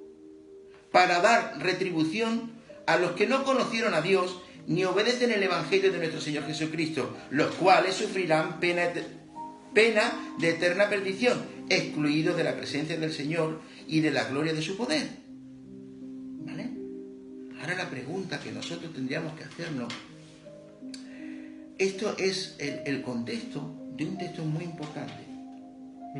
para dar retribución a los que no conocieron a Dios, ni obedecen el Evangelio de nuestro Señor Jesucristo, los cuales sufrirán pena de eterna perdición, excluidos de la presencia del Señor y de la gloria de su poder. ¿Vale? Ahora la pregunta que nosotros tendríamos que hacernos, esto es el contexto de un texto muy importante.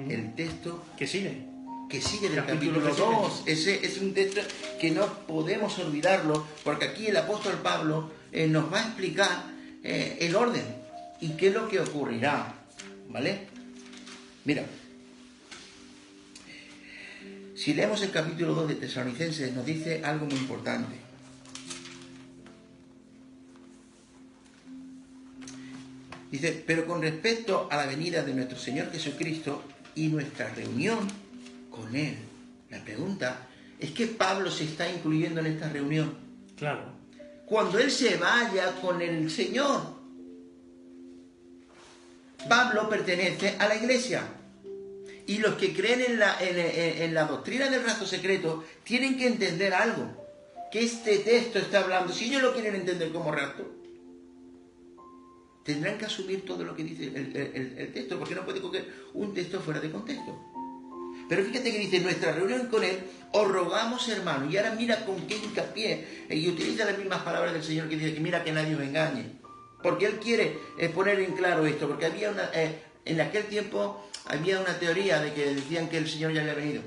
El texto ¿Qué sigue? Que sigue del capítulo 2. Ese es un texto que no podemos olvidarlo, porque aquí el apóstol Pablo nos va a explicar el orden y qué es lo que ocurrirá. ¿Vale? Mira, si leemos el capítulo 2 de Tesalonicenses, nos dice algo muy importante. Dice, pero con respecto a la venida de nuestro Señor Jesucristo y nuestra reunión con Él. La pregunta es que Pablo se está incluyendo en esta reunión. Claro. Cuando Él se vaya con el Señor. Pablo pertenece a la iglesia. Y los que creen en la doctrina del rapto secreto tienen que entender algo. Que este texto está hablando. Si ellos lo quieren entender como rapto, tendrán que asumir todo lo que dice el texto, porque no puede coger un texto fuera de contexto. Pero fíjate que dice, nuestra reunión con Él, os rogamos, hermanos. Y ahora mira con qué hincapié. Y utiliza las mismas palabras del Señor que dice que mira que nadie os engañe. Porque Él quiere poner en claro esto. Porque había en aquel tiempo había una teoría de que decían que el Señor ya había venido.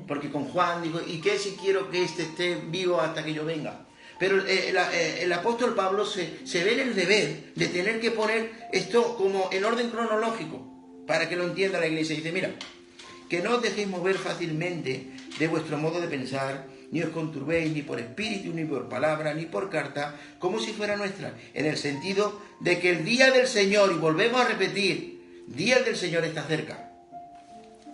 Porque con Juan dijo, ¿y qué si quiero que éste esté vivo hasta que yo venga? Pero el apóstol Pablo se ve en el deber de tener que poner esto como en orden cronológico para que lo entienda la iglesia. Dice, mira, que no os dejéis mover fácilmente de vuestro modo de pensar, ni os conturbéis ni por espíritu, ni por palabra, ni por carta, como si fuera nuestra, en el sentido de que el día del Señor, y volvemos a repetir, día del Señor está cerca.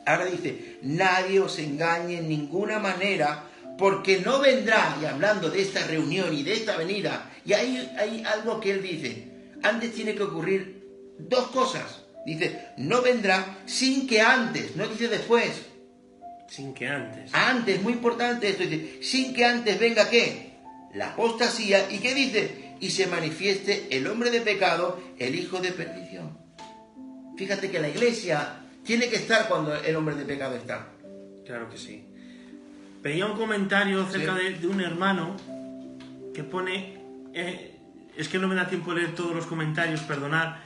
Ahora dice, nadie os engañe en ninguna manera, porque no vendrá, y hablando de esta reunión y de esta venida, y hay algo que él dice, antes tiene que ocurrir dos cosas. Dice, no vendrá sin que antes, no dice después. Sin que antes. Antes, muy importante esto, dice, sin que antes venga ¿qué? La apostasía, ¿y qué dice? Y se manifieste el hombre de pecado, el hijo de perdición. Fíjate que la iglesia tiene que estar cuando el hombre de pecado está. Claro que sí. Veía un comentario acerca de un hermano que pone, es que no me da tiempo de leer todos los comentarios, perdonad,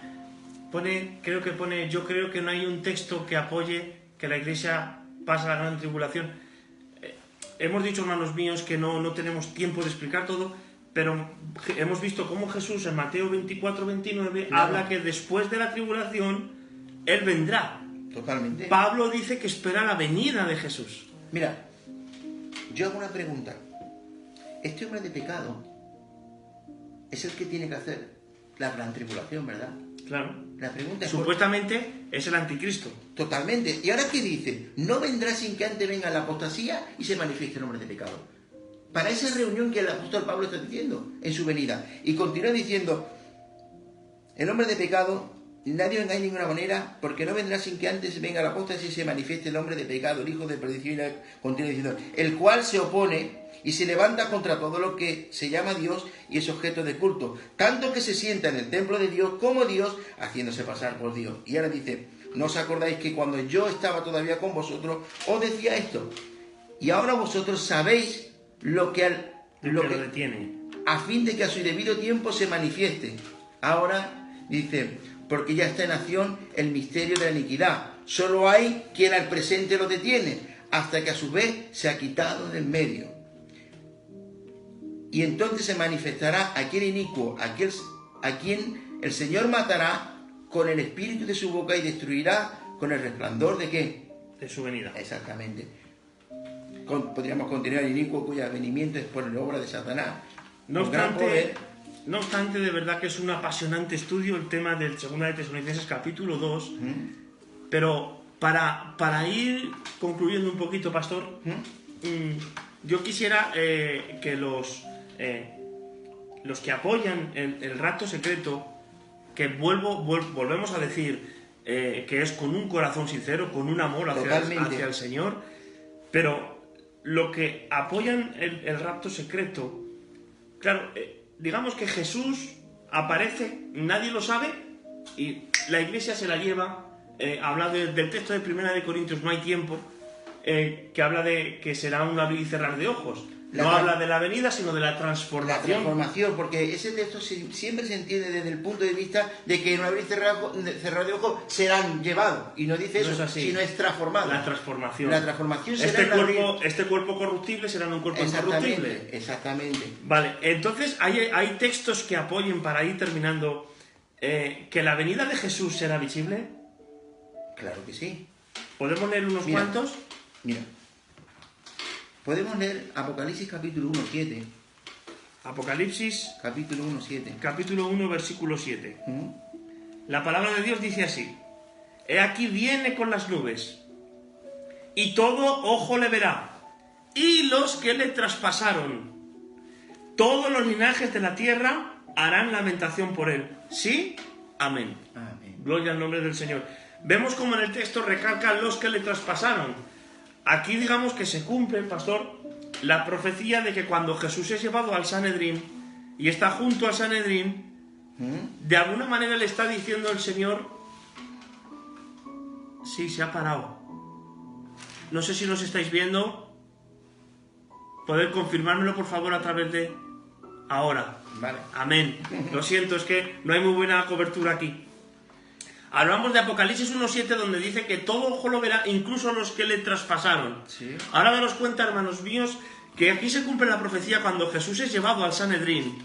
yo creo que no hay un texto que apoye que la iglesia pasa la gran tribulación. Hemos dicho, hermanos míos, que no tenemos tiempo de explicar todo, pero hemos visto cómo Jesús en Mateo 24-29 habla que después de la tribulación Él vendrá. Totalmente. Pablo dice que espera la venida de Jesús. Mira, yo hago una pregunta. Este hombre de pecado es el que tiene que hacer la gran tribulación, ¿verdad? Claro. La pregunta es... Supuestamente es el anticristo. Totalmente. ¿Y ahora qué dice? No vendrá sin que antes venga la apostasía y se manifieste el hombre de pecado. Para esa reunión que el apóstol Pablo está diciendo en su venida. Y continúa diciendo, el hombre de pecado, nadie os engañe de ninguna manera, porque no vendrá sin que antes venga la apostasía y se manifieste el hombre de pecado, el hijo de perdición. Y continúa diciendo, el cual se opone y se levanta contra todo lo que se llama Dios y es objeto de culto, tanto que se sienta en el templo de Dios como Dios, haciéndose pasar por Dios. Y ahora dice, ¿no os acordáis que cuando yo estaba todavía con vosotros, os decía esto? Y ahora vosotros sabéis lo que detiene, a fin de que a su debido tiempo se manifieste. Ahora dice, porque ya está en acción el misterio de la iniquidad. Solo hay quien al presente lo detiene, hasta que a su vez se ha quitado del medio. Y entonces se manifestará aquel inicuo, a quien el Señor matará con el espíritu de su boca y destruirá con el resplandor de ¿qué? De su venida. Exactamente. Podríamos continuar, inicuo cuyo venimiento es por la obra de Satanás. No obstante, de verdad que es un apasionante estudio el tema del 2 de Tesalonicenses capítulo 2, pero para ir concluyendo un poquito, pastor, yo quisiera que los que apoyan el rapto secreto, que volvemos a decir que es con un corazón sincero, con un amor hacia el Señor, pero lo que apoyan el rapto secreto, claro, digamos que Jesús aparece, nadie lo sabe, y la iglesia se la lleva, habla del texto de 1 Corintios, no hay tiempo, que habla de que será un abrir y cerrar de ojos. No habla de la venida, sino de la transformación. La transformación, porque ese texto siempre se entiende desde el punto de vista de que en un abrir y cerrar de ojos serán llevados. Y no dice eso, sino es transformado. La transformación. La transformación será este cuerpo corruptible será un cuerpo incorruptible. Exactamente. Vale, entonces hay textos que apoyen, para ir terminando, que la venida de Jesús será visible. Claro que sí. ¿Podemos leer unos cuantos? Mira. Podemos leer Apocalipsis capítulo 1, 7. Apocalipsis capítulo 1, 7. Capítulo 1, versículo 7. La palabra de Dios dice así: he aquí viene con las nubes, y todo ojo le verá, y los que le traspasaron, todos los linajes de la tierra harán lamentación por él. Sí, amén. Amén. Gloria al nombre del Señor. Vemos como en el texto recalcan los que le traspasaron. Aquí digamos que se cumple, pastor, la profecía de que cuando Jesús es llevado al Sanedrín y está junto al Sanedrín, de alguna manera le está diciendo el Señor, sí, se ha parado. No sé si nos estáis viendo. ¿Poder confirmármelo, por favor, a través de ahora? Vale. Amén. Lo siento, es que no hay muy buena cobertura aquí. Hablamos de Apocalipsis 1.7, donde dice que todo ojo lo verá, incluso los que le traspasaron. Sí. Ahora daros cuenta, hermanos míos, que aquí se cumple la profecía cuando Jesús es llevado al Sanedrín.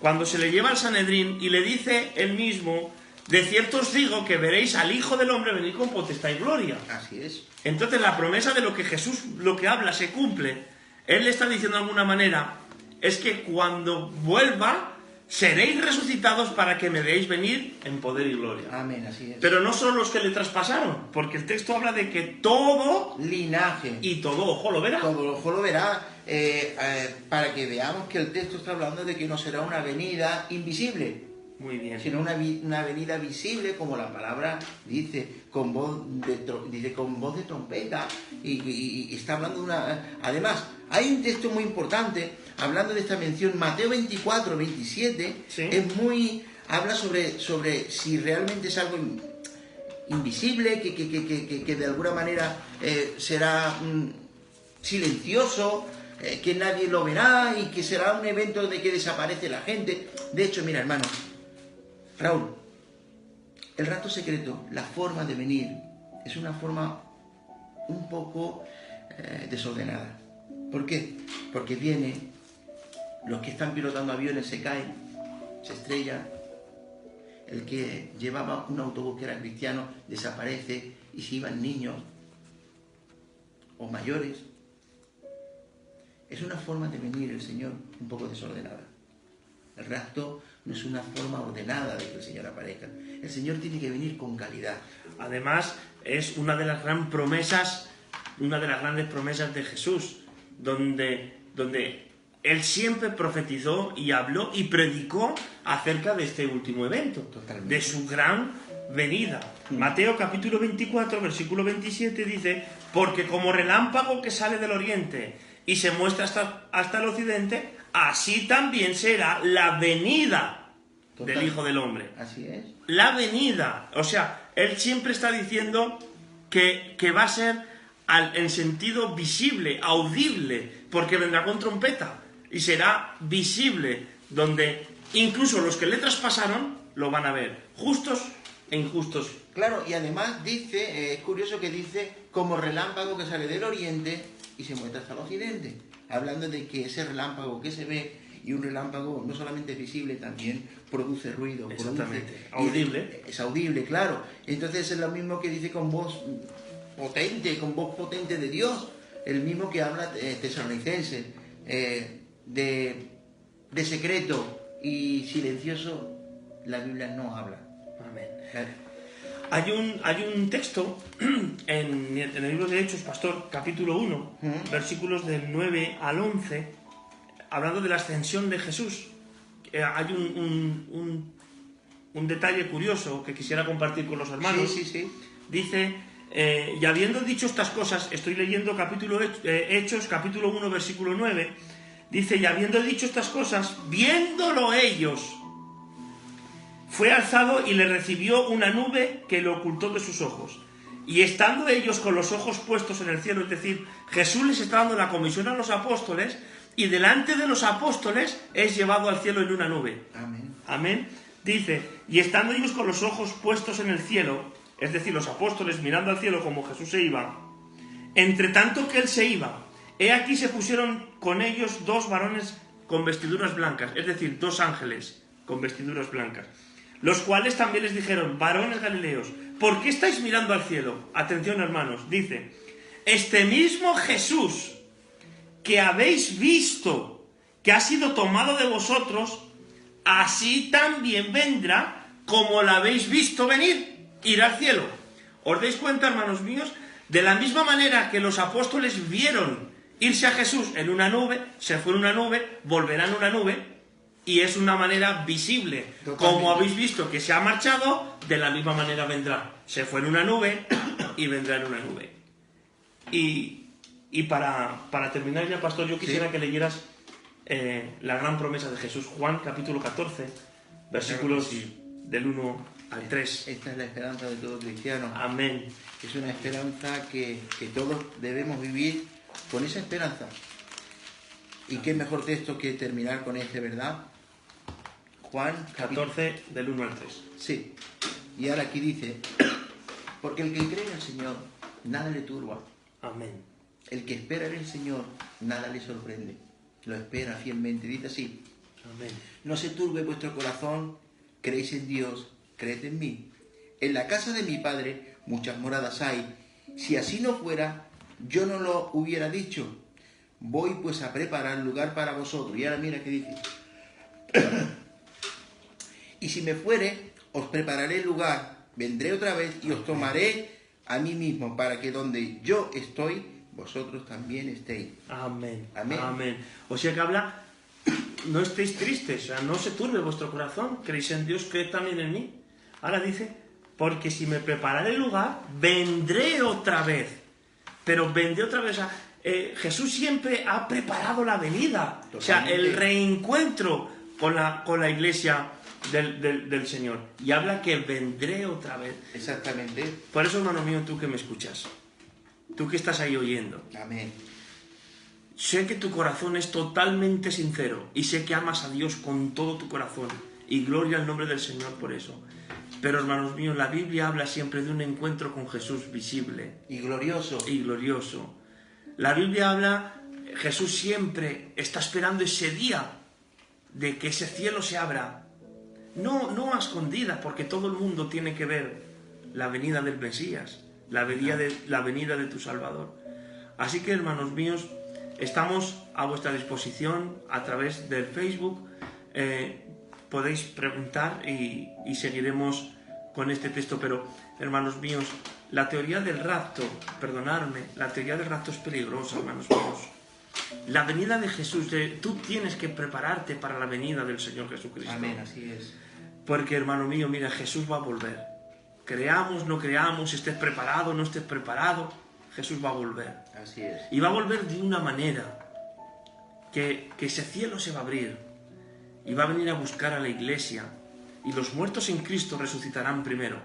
Cuando se le lleva al Sanedrín y le dice él mismo, de cierto os digo que veréis al Hijo del Hombre venir con potestad y gloria. Así es. Entonces la promesa de lo que Jesús, lo que habla, se cumple. Él le está diciendo de alguna manera, es que cuando vuelva, seréis resucitados para que me veáis venir en poder y gloria. Amén, así es. Pero no son los que le traspasaron, porque el texto habla de que todo Linaje. y todo ojo lo verá. Todo ojo lo verá, para que veamos que el texto está hablando de que no será una venida invisible, Muy bien. sino una venida visible, como la palabra dice, con voz de trompeta, y está hablando de una... Además, hay un texto muy importante, hablando de esta mención, Mateo 24, 27, Sí. habla sobre si realmente es algo invisible, que de alguna manera será silencioso, que nadie lo verá, y que será un evento de que desaparece la gente. De hecho, mira, hermano, Raúl, el rato secreto, la forma de venir, es una forma un poco desordenada. ¿Por qué? Porque viene, los que están pilotando aviones se caen, se estrellan, el que llevaba un autobús que era cristiano desaparece, y si iban niños o mayores. Es una forma de venir el Señor un poco desordenada. El rapto no es una forma ordenada de que el Señor aparezca. El Señor tiene que venir con calidad. Además, es una de las grandes promesas de Jesús, donde él siempre profetizó y habló y predicó acerca de este último evento, Totalmente. de su gran venida. Mateo capítulo 24, versículo 27 dice, porque como relámpago que sale del oriente y se muestra hasta el occidente, así también será la venida del Hijo del Hombre. Así es. La venida, o sea, él siempre está diciendo que va a ser en sentido visible, audible, porque vendrá con trompeta y será visible, donde incluso los que le traspasaron lo van a ver, justos e injustos. Claro, y además dice, es curioso que dice, como relámpago que sale del oriente y se muestra hasta el occidente, hablando de que ese relámpago que se ve, y un relámpago no solamente es visible, también produce ruido. Exactamente. Audible. Es audible, claro. Entonces es lo mismo que dice con voz potente de Dios, el mismo que habla Tesalonicenses, de secreto y silencioso, la Biblia no habla. Amén. Claro. Hay un texto en el libro de Hechos, pastor, capítulo 1, versículos del 9 al 11, hablando de la ascensión de Jesús. Hay un detalle curioso que quisiera compartir con los hermanos. Sí. Dice, y habiendo dicho estas cosas, estoy leyendo Hechos, capítulo 1, versículo 9, dice, y habiendo dicho estas cosas, viéndolo ellos, fue alzado y le recibió una nube que lo ocultó de sus ojos. Y estando ellos con los ojos puestos en el cielo, es decir, Jesús les está dando la comisión a los apóstoles, y delante de los apóstoles es llevado al cielo en una nube. Amén. Amén. Dice, y estando ellos con los ojos puestos en el cielo, es decir, los apóstoles mirando al cielo como Jesús se iba, entre tanto que él se iba, he aquí se pusieron con ellos dos varones con vestiduras blancas, es decir, dos ángeles con vestiduras blancas, los cuales también les dijeron, varones galileos, ¿por qué estáis mirando al cielo? Atención, hermanos, dice, este mismo Jesús que habéis visto, que ha sido tomado de vosotros, así también vendrá como lo habéis visto venir, ir al cielo. ¿Os dais cuenta, hermanos míos? De la misma manera que los apóstoles vieron irse a Jesús en una nube, se fue en una nube, volverá en una nube, y es una manera visible. Totalmente. Como habéis visto que se ha marchado, de la misma manera vendrá. Se fue en una nube y vendrá en una nube. Y para terminar ya, pastor, yo quisiera que leyeras la gran promesa de Jesús, Juan capítulo 14, versículos del 1 al 3. Esta es la esperanza de todo cristiano. Amén. Es una esperanza que todos debemos vivir con esa esperanza. ¿Y qué mejor texto que terminar con este, verdad? Juan 14 del 1 al 3. Sí. Y ahora aquí dice, porque el que cree en el Señor, nada le turba. Amén. El que espera en el Señor, nada le sorprende. Lo espera fielmente. Dice así, Amén. no se turbe vuestro corazón, creéis en Dios, creed en mí. En la casa de mi Padre muchas moradas hay. Si así no fuera, yo no lo hubiera dicho. Voy pues a preparar lugar para vosotros. Y ahora mira qué dice. Y si me fuere, os prepararé el lugar, vendré otra vez y os tomaré a mí mismo, para que donde yo estoy, vosotros también estéis. Amén. Amén. Amén. O sea que habla, no estéis tristes, o sea, no se turbe vuestro corazón, creéis en Dios, creed también en mí. Ahora dice, porque si me prepararé el lugar, vendré otra vez. Pero vendré otra vez. O sea, Jesús siempre ha preparado la venida. Totalmente. O sea, el reencuentro con la iglesia del Señor. Y habla que vendré otra vez. Exactamente. Por eso, hermano mío, tú que me escuchas, tú que estás ahí oyendo, Amén. sé que tu corazón es totalmente sincero y sé que amas a Dios con todo tu corazón y gloria al nombre del Señor por eso. Pero, hermanos míos, la Biblia habla siempre de un encuentro con Jesús visible Y glorioso. y glorioso. La Biblia habla, Jesús siempre está esperando ese día de que ese cielo se abra. No a escondidas, porque todo el mundo tiene que ver la venida del Mesías, la venida de tu Salvador. Así que, hermanos míos, estamos a vuestra disposición a través del Facebook. Podéis preguntar y seguiremos con este texto. Pero, hermanos míos, la teoría del rapto, perdonadme, la teoría del rapto es peligrosa, hermanos míos. La venida de Jesús, tú tienes que prepararte para la venida del Señor Jesucristo. Amén, así es. Porque, hermano mío, mira, Jesús va a volver. Creamos, no creamos, estés preparado, no estés preparado, Jesús va a volver. Así es. Y va a volver de una manera que ese cielo se va a abrir y va a venir a buscar a la iglesia. Y los muertos en Cristo resucitarán primero.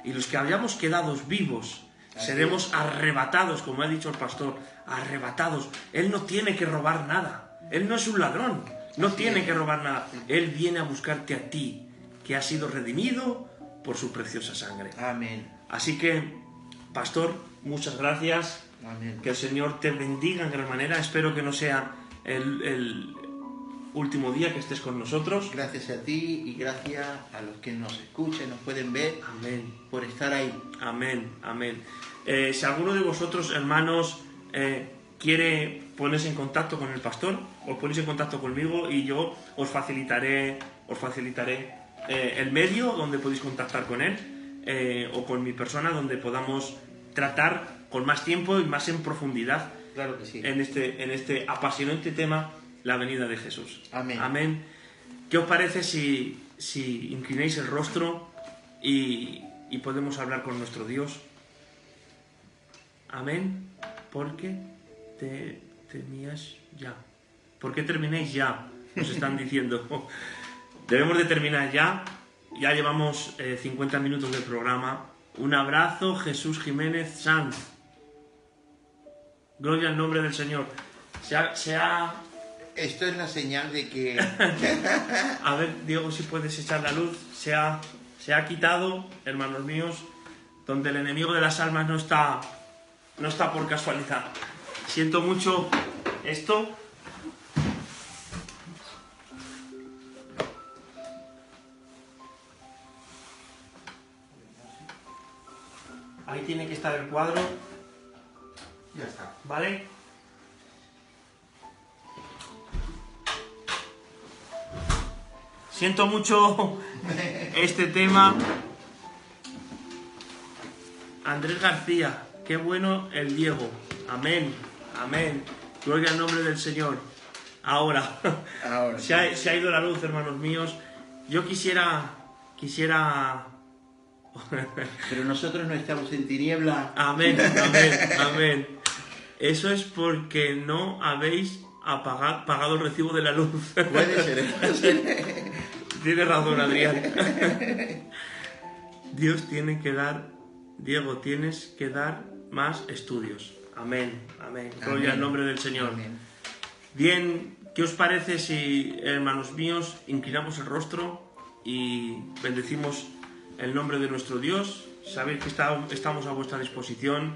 Y los que hayamos quedado vivos seremos arrebatados, como ha dicho el pastor, arrebatados. Él no tiene que robar nada. Él no es un ladrón. No tiene que robar nada. Él viene a buscarte a ti, que has sido redimido por su preciosa sangre. Amén. Así que, pastor, muchas gracias. Amén. Que el Señor te bendiga en gran manera. Espero que no sea el último día que estés con nosotros. Gracias a ti y gracias a los que nos escuchan, nos pueden ver, Amén. por estar ahí. Amén. Amén. Si alguno de vosotros, hermanos, quiere ponerse en contacto con el pastor, os ponéis en contacto conmigo y yo os facilitaré el medio donde podéis contactar con él, o con mi persona, donde podamos tratar con más tiempo y más en profundidad Claro que sí. en este apasionante tema, la venida de Jesús. Amén. Amén. ¿Qué os parece si inclináis el rostro y podemos hablar con nuestro Dios? Amén. Porque termináis ya. ¿Por qué termináis ya? Nos están diciendo. Debemos de terminar ya. Ya llevamos 50 minutos del programa. Un abrazo, Jesús Jiménez Sanz. Gloria al nombre del Señor. Esto es la señal de que... A ver, Diego, si puedes echar la luz. Se ha quitado, hermanos míos, donde el enemigo de las almas no está por casualidad. Siento mucho esto. Ahí tiene que estar el cuadro, Ya está. ¿vale? Siento mucho este tema. Andrés García, qué bueno el Diego. Amén, amén. Gloria al nombre del Señor. Ahora Ahora se ha ido la luz, hermanos míos. Yo quisiera... Pero nosotros no estamos en tiniebla. Amén, amén, amén. Eso es porque no habéis pagado el recibo de la luz. Puede ser. Tienes razón, Adrián. Dios tiene que dar, Diego, tienes que dar más estudios. Amén, amén. Gloria al nombre del Señor. Amén. Bien, ¿qué os parece si, hermanos míos, inclinamos el rostro y bendecimos el nombre de nuestro Dios? Sabéis que estamos a vuestra disposición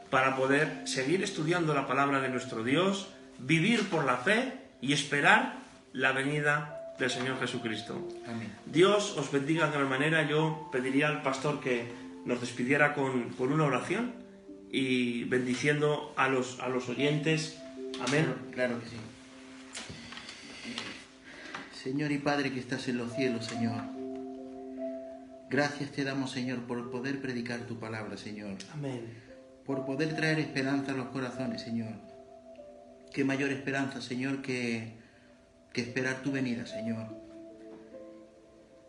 para poder seguir estudiando la palabra de nuestro Dios, vivir por la fe y esperar la venida del Señor Jesucristo. Amén. Dios os bendiga de gran manera. Yo pediría al pastor que nos despidiera con una oración y bendiciendo a los oyentes. Amén. Claro que sí. Señor y Padre que estás en los cielos, Señor. Gracias te damos, Señor, por poder predicar tu palabra, Señor. Amén. Por poder traer esperanza a los corazones, Señor. Qué mayor esperanza, Señor, que esperar tu venida, Señor.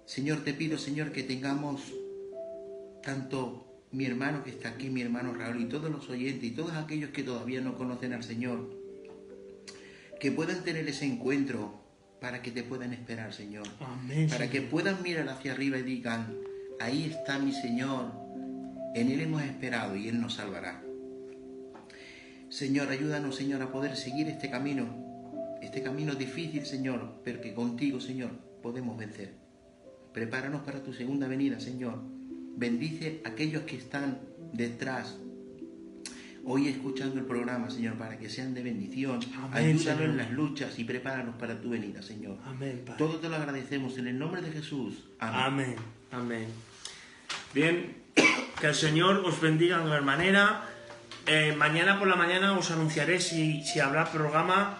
Señor, te pido, Señor, que tengamos tanto mi hermano que está aquí, mi hermano Raúl, y todos los oyentes, y todos aquellos que todavía no conocen al Señor, que puedan tener ese encuentro para que te puedan esperar, Señor. Amén, para que puedan mirar hacia arriba y digan, ahí está mi Señor, en Él hemos esperado y Él nos salvará. Señor, ayúdanos, Señor, a poder seguir este camino difícil, Señor, pero que contigo, Señor, podemos vencer. Prepáranos para tu segunda venida, Señor. Bendice a aquellos que están detrás, hoy escuchando el programa, Señor, para que sean de bendición. Amén, Ayúdanos Señor. en las luchas y prepáranos para tu venida, Señor. Amén, Padre. Todo te lo agradecemos en el nombre de Jesús. Amén. Amén, amén. Bien, que el Señor os bendiga de gran manera. Mañana por la mañana os anunciaré si habrá programa,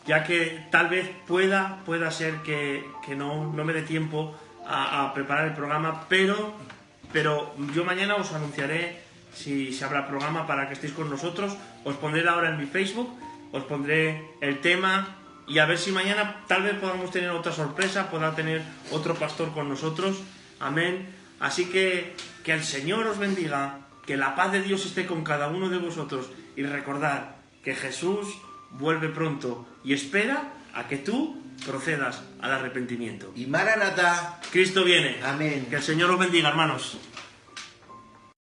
ya que tal vez pueda ser que no me dé tiempo a preparar el programa, pero yo mañana os anunciaré si habrá programa para que estéis con nosotros. Os pondré ahora en mi Facebook, os pondré el tema y a ver si mañana tal vez podamos tener otra sorpresa, pueda tener otro pastor con nosotros. Amén. Así que el Señor os bendiga, que la paz de Dios esté con cada uno de vosotros y recordad que Jesús vuelve pronto y espera a que tú procedas al arrepentimiento. Y Maranatá. Cristo viene. Amén. Que el Señor os bendiga, hermanos.